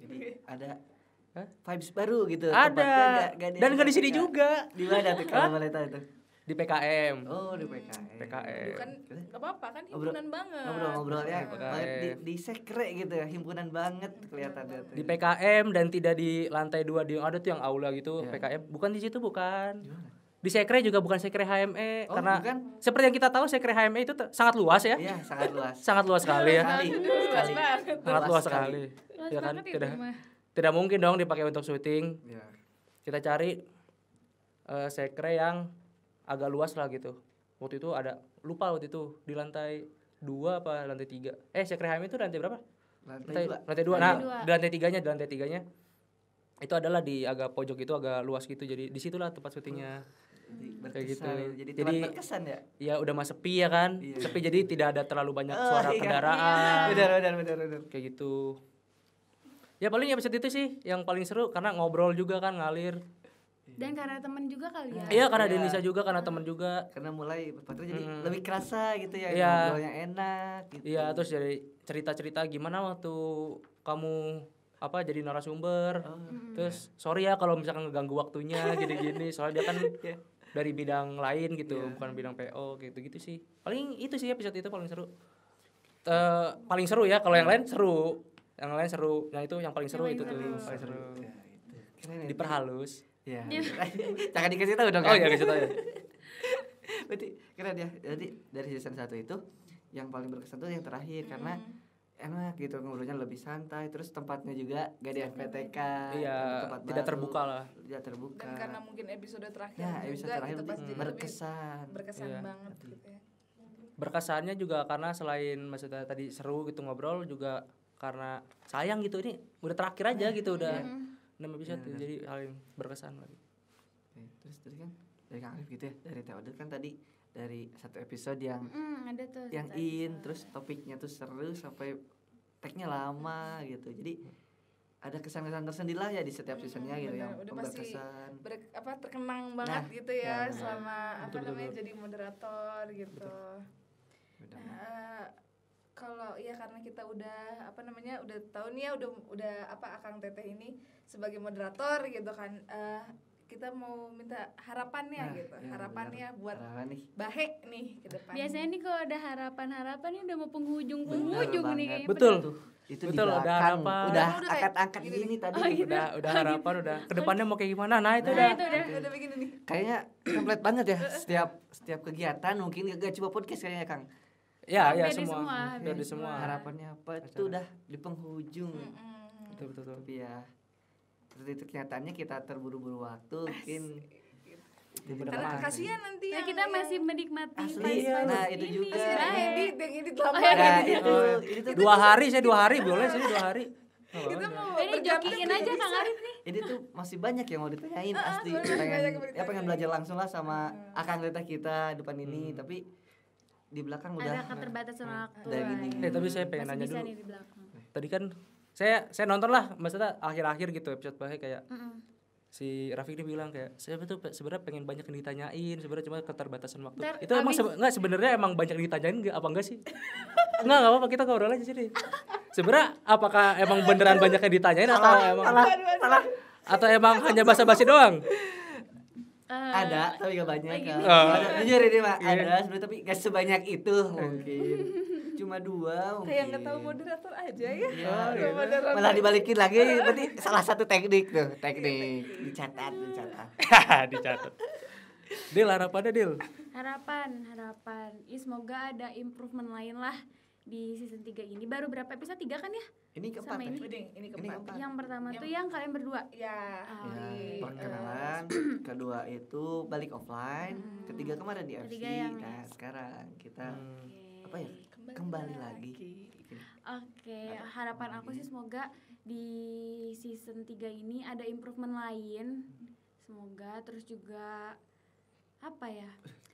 S1: Jadi ada vibes baru gitu.
S3: Ada. Dan nggak di sini juga.
S1: Di mana tuh kalau boleh tahu itu?
S3: Di PKM.
S1: Oh di PKM.
S2: Bukan nggak apa-apa kan, himpunan banget.
S1: Ngobrolnya di sekre gitu ya, himpunan banget kelihatannya tuh.
S3: Di PKM dan tidak di lantai 2 ada tuh yang aula gitu. PKM bukan di situ, bukan. Di sekre juga bukan sekre HME karena bukan. Seperti yang kita tahu sekre HME itu sangat luas ya.
S1: Iya, sangat luas.
S3: Sangat luas sekali ya.
S1: Sangat
S3: luas sekali. Ya kan tidak mungkin dong dipakai untuk syuting. Ya. Kita cari sekre yang agak luas lah gitu. Waktu itu ada lupa di lantai 2 apa lantai 3. Sekre HME itu lantai berapa? Lantai 2. Nah, di lantai 3-nya itu adalah di agak pojok itu, agak luas gitu. Jadi disitulah tempat syutingnya. Kayak gitu.
S1: Jadi berkesan ya?
S3: Ya udah mah sepi ya kan. Sepi jadi tidak ada terlalu banyak suara kendaraan.
S1: Benar.
S3: Kayak gitu. Ya paling episode itu sih yang paling seru karena ngobrol juga kan, ngalir.
S4: Dan karena teman juga kali ya.
S3: Iya karena Denisa juga, karena teman juga.
S1: Karena mulai berpatroli jadi lebih kerasa gitu ya, ngobrolnya enak gitu.
S3: Iya, terus jadi cerita-cerita gimana waktu kamu jadi narasumber. Terus sorry ya kalau misalkan ngeganggu waktunya gini-gini, soalnya dia kan dari bidang lain gitu, bukan bidang PO gitu sih. Paling itu sih episode itu paling seru. Paling seru ya, kalau yang lain seru. Yang lain seru. Nah, itu yang paling seru itu tuh, paling seru. Diperhalus.
S1: Ya. Jangan dikasih tahu dong.
S3: Oh iya, kasih tahu ya.
S1: Berarti keren ya. Jadi dari season 1 itu yang paling berkesan tuh yang terakhir karena enak gitu, ngobrolnya lebih santai, terus tempatnya juga gak di FPTK.
S3: Iya, tidak terbuka lah.
S1: Tidak terbuka.
S2: Dan karena mungkin episode terakhir
S1: episode terakhir
S2: gitu, pasti berkesan
S3: iya.
S2: banget gitu ya.
S3: Berkesannya juga karena selain maksudnya tadi seru gitu ngobrol, juga karena sayang gitu, ini udah terakhir aja gitu, udah 6 episode jadi hal yang berkesan lagi.
S1: Terus tadi kan dari Kang Arif gitu ya, dari Theodor kan tadi dari satu episode yang
S4: ada tuh
S1: yang terus topiknya tuh seru sampai tag-nya lama gitu. Jadi ada kesan-kesan tersendiri lah ya di setiap seasonnya gitu yang berkesan.
S2: Terkenang banget gitu ya selama jadi moderator gitu. Kalau ya karena kita udah udah tahu nih ya udah Akang Teteh ini sebagai moderator gitu kan, kita mau minta harapannya gitu. Harapannya buat Bahe nih ke depan.
S4: Biasanya nih kalau ada harapan ini udah mau penghujung nih kayaknya.
S3: Betul.
S1: Itu
S3: betul, udah harapan.
S1: Udah angkat-angkat gini tadi.
S3: Udah harapan, udah kedepannya mau kayak gimana. Nah, itu udah
S2: begini nih.
S1: Kayaknya template banget ya setiap kegiatan, mungkin gak cuma podcast kayaknya Kang.
S3: Ya semua. Dari semua.
S1: Harapannya apa itu udah di penghujung.
S3: Betul.
S1: Tapi ya seperti itu kenyataannya kita terburu-buru waktu mungkin.
S2: Karena kasihan nanti
S4: ya kita masih menikmati
S1: asli. Nah, itu juga.
S2: Edit lama.
S1: Itu
S3: 2 hari, saya 2 hari boleh sih 2 hari.
S2: Kita mau
S4: ini jokiin aja Kang Arif nih.
S1: Ini tuh masih banyak yang mau ditanyain asli. Pengen belajar langsung lah sama Akang Teteh kita depan ini, tapi di belakang udah
S4: ada keterbatasan waktu.
S3: Tapi saya pengen nanya dulu. Tadi kan saya nonton lah maksudnya akhir-akhir gitu episode Bahe kayak si Rafiq dia bilang kayak saya tuh sebenarnya pengen banyak yang ditanyain, sebenarnya cuma keterbatasan waktu. Itu emang sebenarnya emang banyak yang ditanyain apa enggak sih? Enggak apa-apa, kita ngobrol aja sini. Sebenarnya apakah emang beneran banyak yang ditanyain atau emang hanya basa-basi doang?
S1: Ada tapi gak banyak. Ada jujur ini Pak, ada sebenarnya tapi gak sebanyak itu mungkin. Cuma 2 mungkin.
S2: Kayak nggak tahu moderator aja ya.
S1: Malah dibalikin lagi, berarti salah satu teknik dicatat.
S3: Dicatat. Dil, harapannya Dil?
S4: Harapan. Semoga ada improvement lain lah di season 3 ini. Baru berapa episode? 3 kan ya?
S1: Ini keempat.
S2: Ini keempat.
S4: Yang pertama tuh yang kalian berdua.
S2: Ya.
S1: Perkenalan. Kedua itu balik offline. Ketiga kemarin di FC. Nah, sekarang kita kembali lagi.
S4: Oke, harapan aku sih semoga di season 3 ini ada improvement lain. Semoga terus juga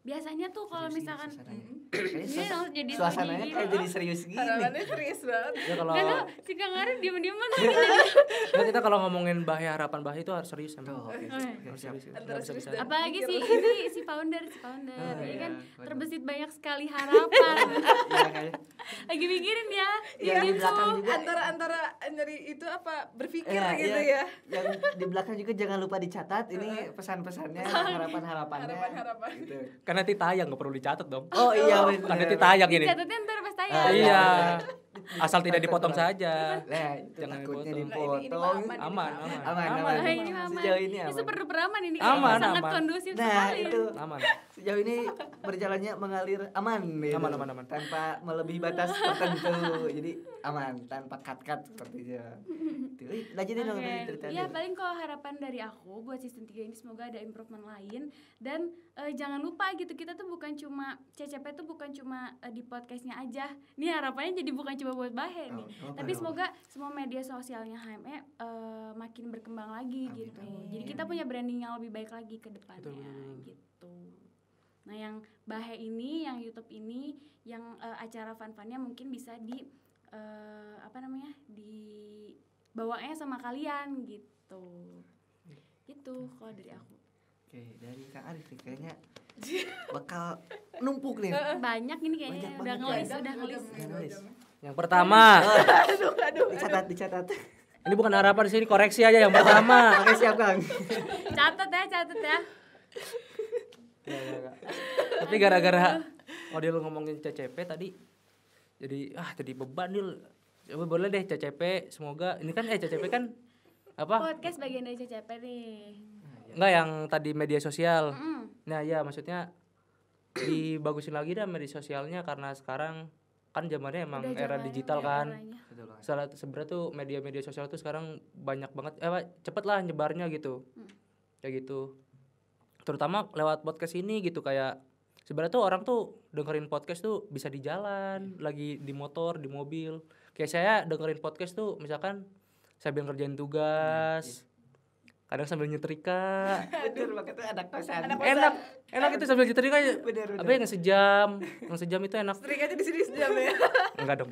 S4: biasanya tuh kalau misalkan jadi
S1: suasananya kayak jadi serius gini.
S2: Harapannya serius banget.
S3: Ya kalau
S4: si Kang Arif diem-dieman.
S3: kita kalau ngomongin harapan Bahe itu harus serius emang.
S4: Apalagi sih ini si founder ini kan terbesit banyak sekali harapan. Lagi mikirin ya.
S1: Gitu.
S2: Antara nyari itu berpikir gitu ya.
S1: Yang di belakang juga jangan lupa dicatat ini pesan-pesannya, harapan-harapannya. Gitu.
S3: Karena nanti tayang nggak perlu dicatat dong.
S1: Oh iya benar.
S3: Kan nanti tayang ini.
S4: Dicatatnya ntar pas tayang.
S3: Iya. Asal tidak dipotong saja.
S1: Jangan
S3: dipotong. Aman.
S4: Ini aman.
S1: Sejauh ini
S4: aman. Ini super duper aman ini.
S3: Aman.
S4: Sangat kondusif sekali.
S1: Itu
S3: aman.
S1: Sejauh ini berjalannya mengalir aman. Gitu.
S3: Aman.
S1: Tanpa melebihi batas tertentu. Jadi aman, tanpa cut seperti itu. Lanjutin dong ceritanya.
S4: Ya paling kalau harapan dari aku buat season 3 ini semoga ada improvement lain dan jangan lupa gitu, kita tuh bukan cuma CCP tuh bukan cuma di podcastnya aja. Nih harapannya jadi bukan cuma buat Bahe nih. Tapi semoga semua media sosialnya HME makin berkembang lagi gitu. Jadi kita punya branding yang lebih baik lagi ke depannya gitu. Nah, yang Bahe ini, yang YouTube ini, yang acara fun-funnya mungkin bisa di dibawanya sama kalian gitu. Gitu kalau dari aku.
S1: Oke, dari Kang Arif nih kayaknya bakal numpuk nih.
S4: Banyak ini kayaknya udah ngelis.
S3: Yang pertama.
S1: Dicatat.
S3: Ini bukan harapan di sini, koreksi aja yang pertama.
S1: Oke, siap Kang.
S4: Catat ya.
S3: Ya. Tapi gara-gara Odil ngomongin CCP tadi, jadi beban Dil. Coba boleh deh CCP, semoga ini kan CCP kan apa?
S4: Podcast bagian dari CCP nih.
S3: Enggak, yang tadi media sosial. Nah ya maksudnya dibagusin lagi dah media sosialnya, karena sekarang kan zamannya emang era digital kan. Sebenarnya tuh media sosial tuh sekarang banyak banget, cepet lah nyebarnya gitu. Kayak gitu. Terutama lewat podcast ini gitu, kayak sebenarnya tuh orang tuh dengerin podcast tuh bisa di jalan, lagi di motor, di mobil. Kayak saya dengerin podcast tuh misalkan sambil ngerjain tugas. Kadang sambil nyetrika.
S1: Bener banget tuh anak kosan.
S3: Enak itu sambil nyetrika.
S1: Bener.
S3: Apa yang sejam itu enak.
S2: Setrikanya di sini sejam ya.
S3: Enggak dong.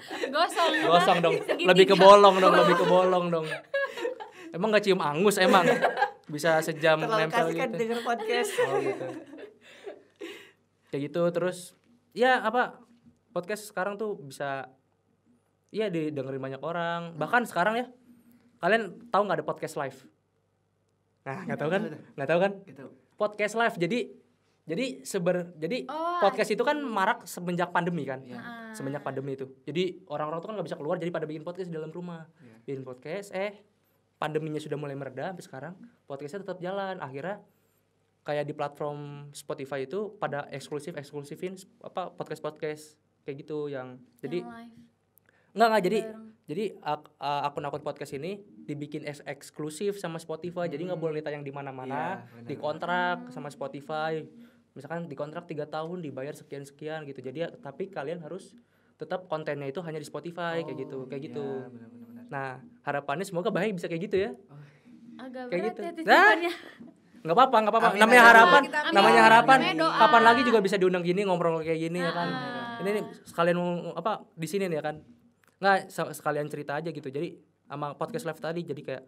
S4: Gosong
S3: dong. Lebih ke bolong dong. Emang enggak cium angus emang. Bisa sejam nempel gitu.
S1: Kan denger podcast.
S3: Oh gitu. Kayak gitu terus ya podcast sekarang tuh bisa didengerin banyak orang. Bahkan sekarang ya, kalian tahu enggak ada podcast live? Nah, enggak tahu kan? Gitu. Podcast live. Jadi podcast itu kan marak semenjak pandemi kan. Semenjak pandemi itu. Jadi orang-orang tuh kan enggak bisa keluar, jadi pada bikin podcast di dalam rumah. Bikin podcast, pandeminya sudah mulai mereda sampai sekarang, podcastnya tetap jalan. Akhirnya kayak di platform Spotify itu pada eksklusifin podcast kayak gitu yang jadi enggak jadi akun-akun podcast ini dibikin eksklusif sama Spotify. Jadi enggak boleh tayang di mana-mana, dikontrak sama Spotify. Misalkan dikontrak 3 tahun dibayar sekian-sekian gitu. Jadi tapi kalian harus tetap kontennya itu hanya di Spotify kayak gitu. Bener. Nah, harapannya semoga Bahay bisa kayak gitu ya.
S4: Agak
S3: kayak
S4: berat
S3: gitu.
S4: ya titik-titiknya.
S3: Nggak apa-apa.
S1: Amin,
S3: Namanya harapan.
S4: Namanya doa.
S3: Kapan lagi juga bisa diundang gini, ngobrol kayak gini ya kan. Ini nih sekalian di sini nih ya kan. Nggak, sekalian cerita aja gitu. Jadi sama podcast live tadi jadi kayak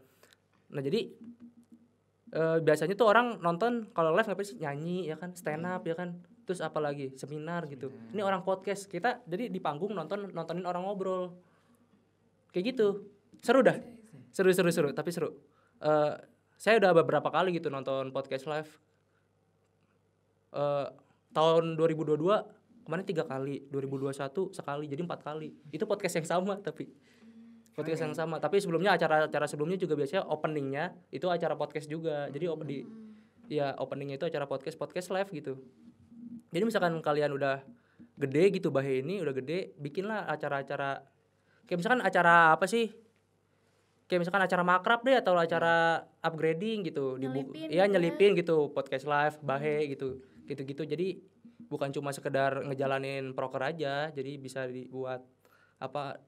S3: biasanya tuh orang nonton kalau live ngapain sih, nyanyi ya kan, stand up ya kan. Terus apalagi seminar gitu. Ini orang podcast, kita jadi di panggung nontonin orang ngobrol. Kayak gitu. Seru dah. Seru, tapi seru. Saya udah beberapa kali gitu nonton podcast live. Tahun 2022 kemarin 3 kali, 2021 sekali, jadi 4 kali. Itu podcast yang sama tapi tapi sebelumnya acara sebelumnya juga biasanya openingnya itu acara podcast juga. Jadi openingnya itu acara podcast live gitu. Jadi misalkan kalian udah gede gitu, Bahe ini udah gede, bikinlah acara-acara kayak misalkan acara apa sih? Kayak misalkan acara makrab deh atau acara upgrading gitu, nyelipin gitu, podcast live Bahe gitu. Jadi bukan cuma sekedar ngejalanin proker aja, jadi bisa dibuat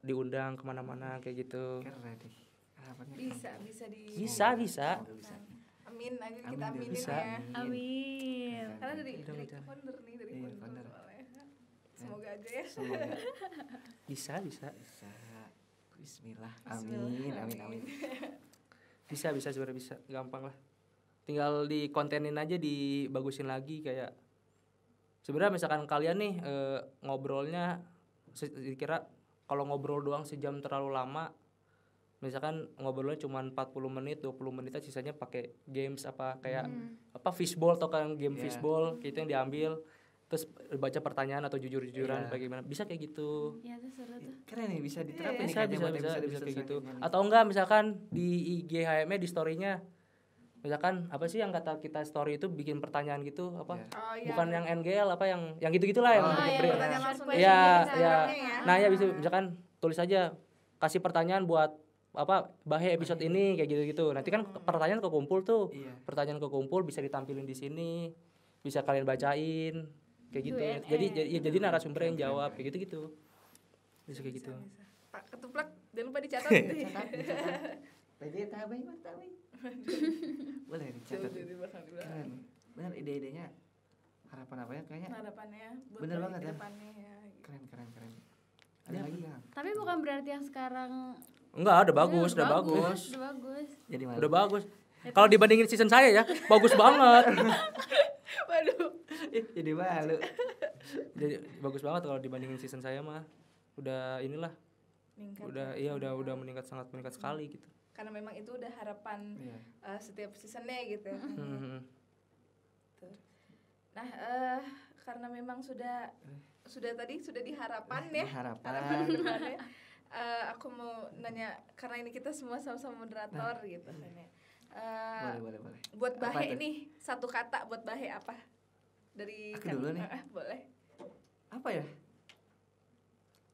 S3: diundang kemana-mana kayak gitu. Bisa.
S2: Amin, kita aminin
S3: bisa.
S2: ya.
S4: Amin.
S2: Karena dari founder nih, founder soalnya. Semoga aja ya.
S3: Bisa.
S1: Bismillah. Amin.
S3: Bisa sebenarnya bisa, gampang lah. Tinggal dikontenin aja, dibagusin lagi kayak. Sebenarnya misalkan kalian nih ngobrolnya dikira kalau ngobrol doang sejam terlalu lama. Misalkan ngobrolnya cuma 40 menit, 20 menit aja, sisanya pakai games fishball atau kan game fishball gitu yang diambil. Terus baca pertanyaan atau jujur-jujuran bagaimana. Bisa kayak gitu.
S4: Iya, itu seru tuh.
S1: Keren nih, bisa diterapin
S3: Bisa kayak gitu. Atau enggak misalkan di IG HM di story-nya. Misalkan apa sih yang kata kita story itu bikin pertanyaan gitu bukan yang NGL yang gitu-gitulah yang
S2: pertanyaan langsung
S3: Nah, ya bisa misalkan tulis aja kasih pertanyaan buat Bahe episode ini kayak gitu-gitu. Nanti kan pertanyaan kekumpul tuh. Pertanyaan kekumpul bisa ditampilin di sini. Bisa kalian bacain kayak gitu. Jadi narasumber yang jawab kayak gitu-gitu. Bisa kayak gitu.
S2: Pak Ketuplak jangan lupa dicatat.
S1: Tabai. Boleh dicatat. Keren. Benar ide-idenya. Harapan apa ya kayaknya?
S2: Harapannya
S1: bener banget ya. Keren. Ada lagi enggak?
S4: Tapi bukan berarti yang sekarang
S3: enggak, udah bagus.
S1: Jadi malu.
S3: Udah bagus. Kalau dibandingin season saya ya, bagus banget.
S2: Waduh.
S1: Jadi malu.
S3: Jadi bagus banget kalau dibandingin season saya mah. Udah inilah. Udah meningkat sekali gitu.
S2: karena memang itu udah harapan setiap seasonnya gitu. Nah, karena memang sudah diharapan ya. Harapan. Aku mau nanya karena ini kita semua sama-sama moderator gitu kan ya.
S1: Boleh.
S2: Buat Bahe nih, satu kata buat Bahe apa? Dari
S1: aku dulu nih.
S2: Boleh.
S1: Apa ya?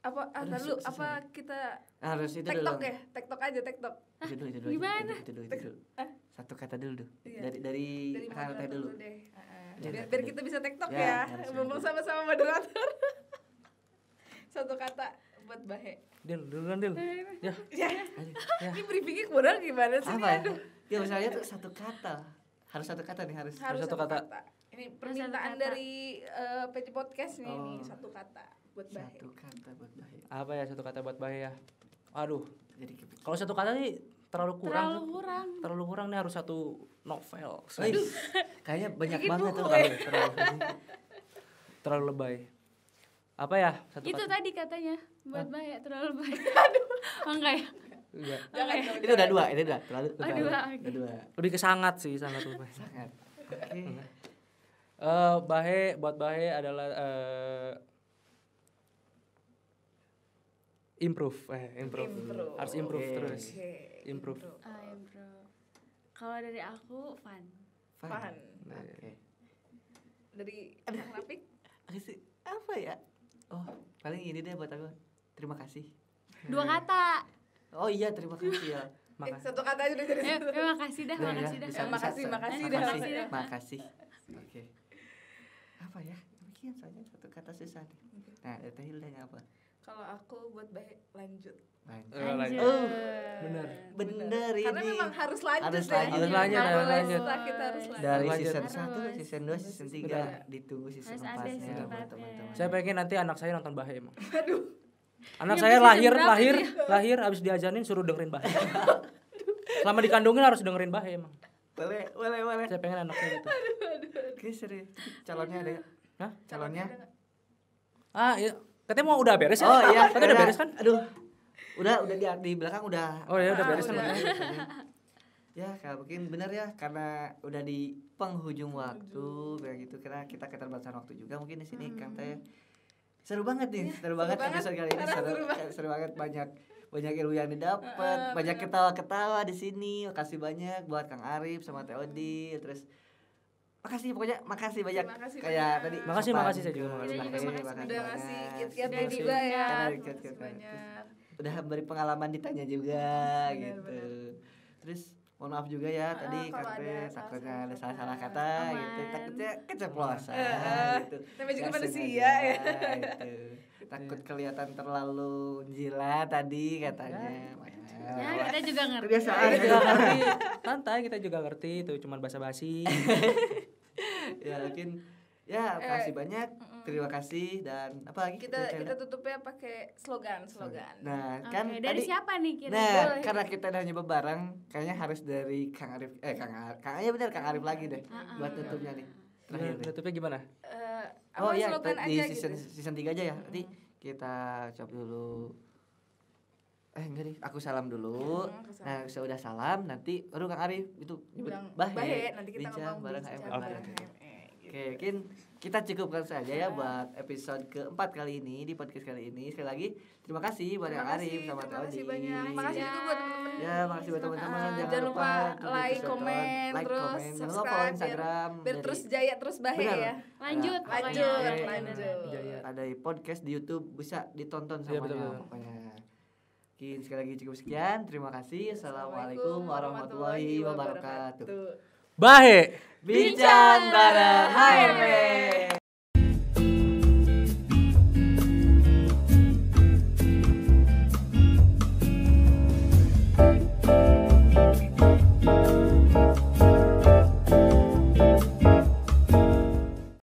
S2: Dulu apa kita
S1: harus itu
S2: TikTok
S1: dulu.
S2: Ya? TikTok aja, TikTok.
S1: Itu dulu.
S4: Gimana?
S1: Itu dulu. Satu kata dulu.
S2: Iya.
S1: Dari
S2: moderator
S1: dulu
S2: deh.
S1: Ya,
S2: Biar kita bisa TikTok
S1: ya.
S2: Ngomong sama-sama moderator. Satu kata buat Bahe.
S3: Duluan. Ya.
S2: Ini briefingnya kurang gimana sih?
S1: Apa ya? Ya misalnya tuh satu kata. Harus satu kata nih harus
S3: satu kata.
S2: Ini permintaan dari PJ Podcast nih, satu kata buat Bahe.
S1: Satu kata buat Bahe.
S3: Apa ya satu kata buat Bahe ya? Aduh.
S1: Jadi
S3: kalau satu kata nih terlalu kurang nih, harus satu novel.
S1: Kayaknya banyak banget tuh
S3: terlalu lebay. Apa ya satu
S4: itu
S3: kata?
S4: Tadi katanya buat Bahe terlalu lebay. Aduh. Enggak ya?
S3: Enggak.
S1: Itu udah dua, ini udah terlalu.
S4: Dua.
S3: Lebih ke sangat sih, sangat lebay.
S1: Sangat. Oke.
S3: Bahe buat Bahe adalah improve. Harus improve terus. Improve.
S4: Kalau dari aku fun.
S1: Oke.
S2: Dari Kang Rafiq
S1: apa ya? Oh, paling ini deh buat aku. Terima kasih.
S4: 2 kata.
S1: Oh iya, terima kasih ya.
S2: Satu kata aja udah jadi.
S4: Makasih dah.
S1: Makasih. Oke. Apa ya? Mungkin soalnya satu kata susah nih. Nah, Teh Hildanya apa?
S2: Kalau aku buat Bahe lanjut.
S3: Lanjut.
S1: Bener ini.
S2: Karena memang harus lanjut.
S3: Harus lanjut.
S2: Kita harus lanjut.
S1: Dari season 1, season 2, season 3 ditunggu season 4-nya buat teman-teman.
S3: Saya pengen nanti anak saya nonton Bahe emang.
S2: Aduh.
S3: Anak saya lahir abis diajanin suruh dengerin Bahe. Selama dikandungin harus dengerin Bahe emang.
S1: Boleh.
S3: Saya pengen anak saya gitu.
S1: Oke, serius. Calonnya ada?
S3: Hah?
S1: Calonnya?
S3: Iya. Katanya mau udah beres ya?
S1: Oh iya.
S3: Katanya udah beres kan?
S1: Aduh. Udah di belakang udah.
S3: Oh ya udah beres kan?
S1: Ya, kalau mungkin benar ya karena udah di penghujung waktu kayak gitu, karena kita keterbatasan waktu juga mungkin di sini Kang Teh. Seru banget nih, seru banget episode kali ini, seru banget, banyak ilmu yang didapat, banyak ketawa-ketawa di sini. Makasih banyak buat Kang Arif sama Teh Odi, terus makasih banyak kayak tadi.
S3: Makasih saya juga
S2: makasih. Udah ngasih kiat-kiatnya juga ya. Banyak.
S1: Udah beri pengalaman ditanya juga gitu. Terus mohon maaf juga ya tadi Kang takutnya ada salah kata gitu, takutnya keceplosan gitu.
S2: Tapi juga manusia ya.
S1: Gitu. Takut kelihatan terlalu jilat tadi katanya.
S4: Ya, kita juga ngerti.
S1: Kebiasaan.
S3: Kita juga ngerti. Santai, kita juga ngerti itu cuman basa-basi.
S1: Ya mungkin ya makasih banyak. Terima kasih dan apa lagi
S2: kita tutupnya pakai slogan.
S1: Nah, kan
S4: dari
S1: tadi,
S4: siapa nih kira?
S1: Nah, karena kita udah nyoba bareng, kayaknya harus dari Kang Arif Kang Arif lagi deh buat tutupnya nih. Terakhir.
S3: Tutupnya gimana?
S1: Oh iya, di
S2: aja
S1: season 3 aja ya. Nanti kita coba dulu. Enggak nih, aku salam dulu. Nah, sudah salam nanti baru Kang Arif itu nyebut Bahe.
S2: Nanti kita ngomong
S1: bareng
S2: HME.
S1: Oke, mungkin kita cukupkan saja ya buat episode keempat kali ini di podcast kali ini. Sekali lagi terima kasih buat Kang Arif sama Teh Odi.
S2: Makasih juga buat teman-teman.
S1: Ya, makasih buat teman-teman.
S2: Jangan lupa like, komen, terus subscribe
S1: Instagram.
S2: Biar terus jaya terus Bahe ya.
S4: Lanjut.
S1: Ada podcast di YouTube bisa ditonton semuanya pokoknya. Oke, sekali lagi cukup sekian. Terima kasih. Assalamualaikum warahmatullahi wabarakatuh.
S3: Bahe
S1: Bincang bareng HME.